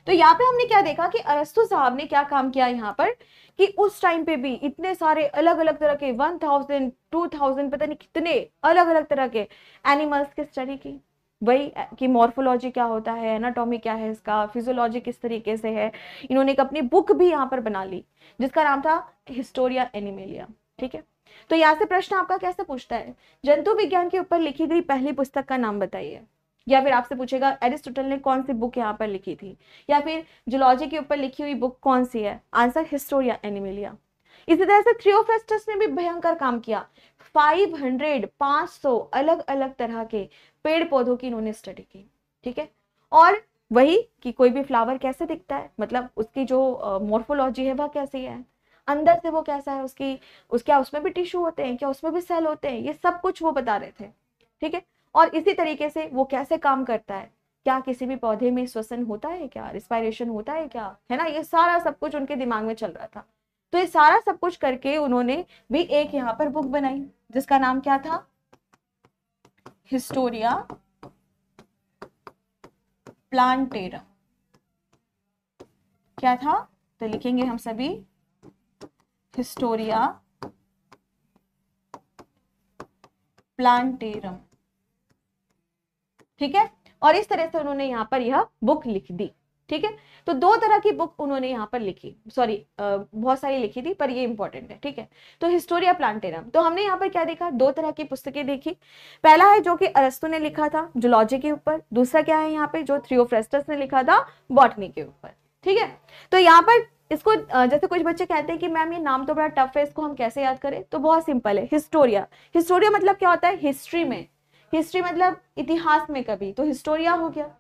तो यहाँ पे हमने क्या देखा कि अरस्तु साहब ने क्या काम किया यहाँ पर कि उस टाइम पे भी इतने सारे अलग अलग तरह के 1000 2000 पता नहीं कितने अलग अलग तरह के एनिमल्स की स्टडी की। वही कि मॉर्फोलॉजी क्या होता है, एनाटॉमी क्या है इसका, फिजियोलॉजी किस तरीके से है। इन्होंने एक अपनी बुक भी यहाँ पर बना ली जिसका नाम था हिस्टोरिया एनिमेलिया। ठीक है, तो यहाँ से प्रश्न आपका कैसे पूछता है, जंतु विज्ञान के ऊपर लिखी गई पहली पुस्तक का नाम बताइए, या फिर आपसे पूछेगा एरिस्टोटल ने कौन सी बुक यहाँ पर लिखी थी, या फिर जूलॉजी के ऊपर लिखी हुई बुक कौन सी है, आंसर हिस्टोरिया एनिमेलिया। इसी तरह से थियोफ्रास्टस ने भी भयंकर काम किया, 500 अलग अलग तरह के पेड़ पौधों की इन्होंने स्टडी की। ठीक है, और वही कि कोई भी फ्लावर कैसे दिखता है, मतलब उसकी जो मॉर्फोलॉजी है वह कैसी है, अंदर से वो कैसा है, क्या उसमें भी टिश्यू होते हैं, क्या उसमें भी सेल होते हैं, ये सब कुछ वो बता रहे थे। ठीक है, और इसी तरीके से वो कैसे काम करता है, क्या किसी भी पौधे में श्वसन होता है क्या, रिस्पायरेशन होता है क्या, है ना, ये सारा सब कुछ उनके दिमाग में चल रहा था। तो ये सारा सब कुछ करके उन्होंने भी एक यहाँ पर बुक बनाई जिसका नाम क्या था, हिस्टोरिया प्लांटेरम। क्या था, तो लिखेंगे हम सभी हिस्टोरिया प्लांटेरम। ठीक है, और इस तरह से उन्होंने यहाँ पर यह बुक लिख दी। ठीक है, तो दो तरह की बुक उन्होंने यहाँ पर लिखी, सॉरी बहुत सारी लिखी थी पर ये इंपॉर्टेंट है। ठीक है, तो हिस्टोरिया प्लांटेरम, तो हमने यहाँ पर क्या देखा, दो तरह की पुस्तकें देखी। पहला है जो कि अरस्तु ने लिखा था जूलॉजी के ऊपर, दूसरा क्या है यहाँ पे जो थियोफ्रास्टस ने लिखा था बॉटनी के ऊपर। ठीक है, तो यहाँ पर इसको जैसे कुछ बच्चे कहते हैं कि मैम ये नाम तो बड़ा टफ है, इसको हम कैसे याद करें, तो बहुत सिंपल है। हिस्टोरिया, हिस्टोरिया मतलब क्या होता है, हिस्ट्री में, हिस्ट्री मतलब इतिहास में कभी, तो हिस्टोरिया हो गया।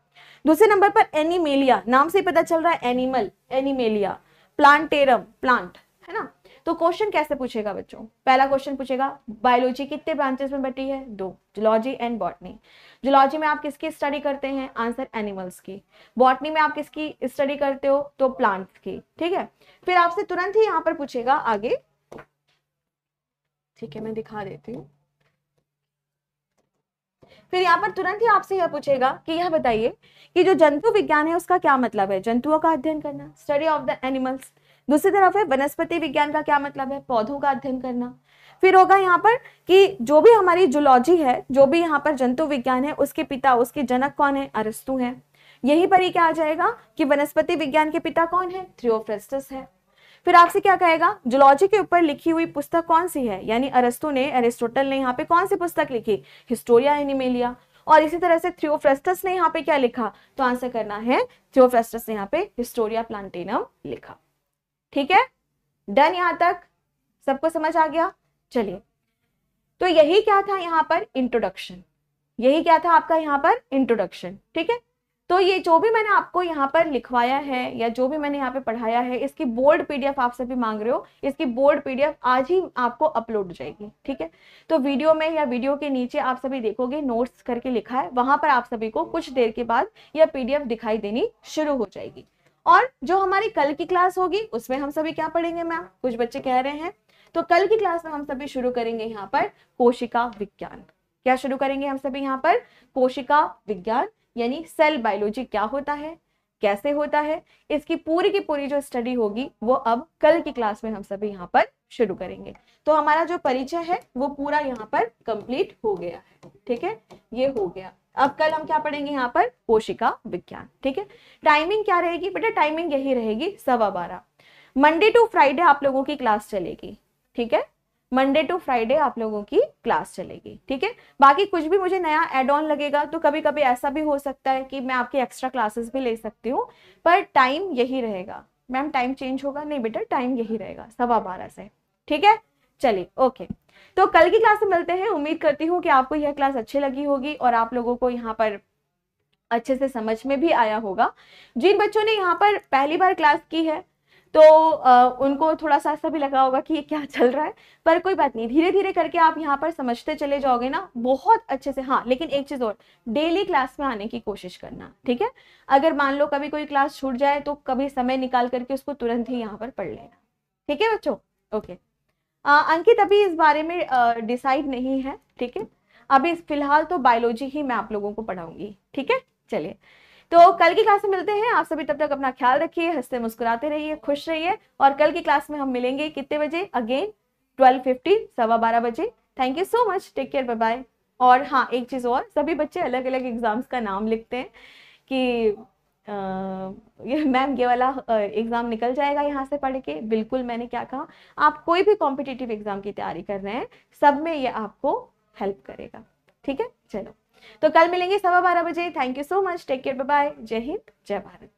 दूसरे नंबर पर एनिमेलिया, नाम से ही पता चल रहा है एनिमल, एनिमेलिया, प्लांटेरम प्लांट, है ना। तो क्वेश्चन कैसे पूछेगा बच्चों, पहला क्वेश्चन पूछेगा बायोलॉजी कितने ब्रांचेस में बटी है, 2, जूलॉजी एंड बॉटनी। जूलॉजी में आप किसकी स्टडी करते हैं, आंसर एनिमल्स की। बॉटनी में आप किसकी स्टडी करते हो, तो प्लांट्स की। ठीक है, फिर आपसे तुरंत ही यहाँ पर पूछेगा आगे, ठीक है मैं दिखा देती हूँ। फिर यहाँ पर तुरंत ही आपसे यह पूछेगा कि यह बताइए कि जो जंतु विज्ञान है उसका क्या मतलब है, जंतुओं का अध्ययन करना, स्टडी ऑफ द एनिमल्स। दूसरी तरफ है वनस्पति विज्ञान का क्या मतलब है, पौधों का अध्ययन करना। फिर होगा यहाँ पर कि जो भी हमारी जूलॉजी है, जो भी यहाँ पर जंतु विज्ञान है, उसके पिता, उसके जनक कौन है, अरस्तु है। यही पर ही क्या आ जाएगा कि वनस्पति विज्ञान के पिता कौन है, थियोफ्रास्टस है। फिर आपसे क्या कहेगा, जूलॉजी के ऊपर लिखी हुई पुस्तक कौन सी है, यानी अरस्तु ने, एरिस्टोटल ने यहाँ पे कौन सी पुस्तक लिखी, हिस्टोरिया एनिमेलिया। और इसी तरह से थियोफ्रास्टस ने यहाँ पे क्या लिखा, तो आंसर करना है थियोफ्रास्टस ने यहाँ पे हिस्टोरिया प्लांटेनम लिखा। ठीक है, डन, यहाँ तक सबको समझ आ गया। चलिए, तो यही क्या था यहाँ पर इंट्रोडक्शन, यही क्या था आपका यहाँ पर इंट्रोडक्शन। ठीक है, तो ये जो भी मैंने आपको यहाँ पर लिखवाया है या जो भी मैंने यहाँ पे पढ़ाया है, इसकी बोर्ड पीडीएफ आप सभी मांग रहे हो, इसकी बोर्ड पीडीएफ आज ही आपको अपलोड हो जाएगी। ठीक है, तो वीडियो में या वीडियो के नीचे आप सभी देखोगे नोट्स करके लिखा है, वहां पर आप सभी को कुछ देर के बाद यह पीडीएफ दिखाई देनी शुरू हो जाएगी। और जो हमारी कल की क्लास होगी उसमें हम सभी क्या पढ़ेंगे मैम, कुछ बच्चे कह रहे हैं, तो कल की क्लास में हम सभी शुरू करेंगे यहाँ पर कोशिका विज्ञान। क्या शुरू करेंगे हम सभी यहाँ पर, कोशिका विज्ञान, यानी सेल बायोलॉजी क्या होता है, कैसे होता है, इसकी पूरी की पूरी जो स्टडी होगी वो अब कल की क्लास में हम सभी यहाँ पर शुरू करेंगे। तो हमारा जो परिचय है वो पूरा यहाँ पर कंप्लीट हो गया है। ठीक है, ये हो गया। अब कल हम क्या पढ़ेंगे यहाँ पर, कोशिका विज्ञान। ठीक है, टाइमिंग क्या रहेगी बेटा, टाइमिंग यही रहेगी 12:15, मंडे टू फ्राइडे आप लोगों की क्लास चलेगी। ठीक है, मंडे टू फ्राइडे आप लोगों की क्लास चलेगी। ठीक है, बाकी कुछ भी मुझे नया एड ऑन लगेगा तो कभी कभी ऐसा भी हो सकता है कि मैं आपकी एक्स्ट्रा क्लासेस भी ले सकती हूँ, पर टाइम यही रहेगा। मैम टाइम चेंज होगा, नहीं बेटा टाइम यही रहेगा 12:15 से। ठीक है, चलिए ओके, तो कल की क्लास में मिलते हैं। उम्मीद करती हूँ कि आपको यह क्लास अच्छी लगी होगी और आप लोगों को यहाँ पर अच्छे से समझ में भी आया होगा। जिन बच्चों ने यहाँ पर पहली बार क्लास की है तो उनको थोड़ा सा ऐसा भी लगा होगा कि ये क्या चल रहा है, पर कोई बात नहीं, धीरे धीरे करके आप यहाँ पर समझते चले जाओगे ना बहुत अच्छे से। हाँ, लेकिन एक चीज और, डेली क्लास में आने की कोशिश करना। ठीक है, अगर मान लो कभी कोई क्लास छूट जाए तो कभी समय निकाल करके उसको तुरंत ही यहाँ पर पढ़ लेना। ठीक है बच्चों, ओके। अंकित अभी इस बारे में डिसाइड नहीं है। ठीक है, अभी फिलहाल तो बायोलॉजी ही मैं आप लोगों को पढ़ाऊंगी। ठीक है, चलिए, तो कल की क्लास में मिलते हैं। आप सभी तब तक अपना ख्याल रखिए, हंसते मुस्कुराते रहिए, खुश रहिए। और कल की क्लास में हम मिलेंगे कितने बजे? अगेन 12:50, 12:15 बजे। Thank you so much, take care, bye bye. और हाँ, एक चीज़ और, सभी बच्चे अलग अलग एग्जाम्स का नाम लिखते हैं कि ये मैम ये वाला एग्जाम निकल जाएगा यहाँ से पढ़ के। बिल्कुल, मैंने क्या कहा, आप कोई भी कॉम्पिटिटिव एग्जाम की तैयारी कर रहे हैं, सब में ये आपको हेल्प करेगा। ठीक है, चलो, तो कल मिलेंगे 12:15 बजे। Thank you so much, take care, bye bye. जय हिंद, जय भारत।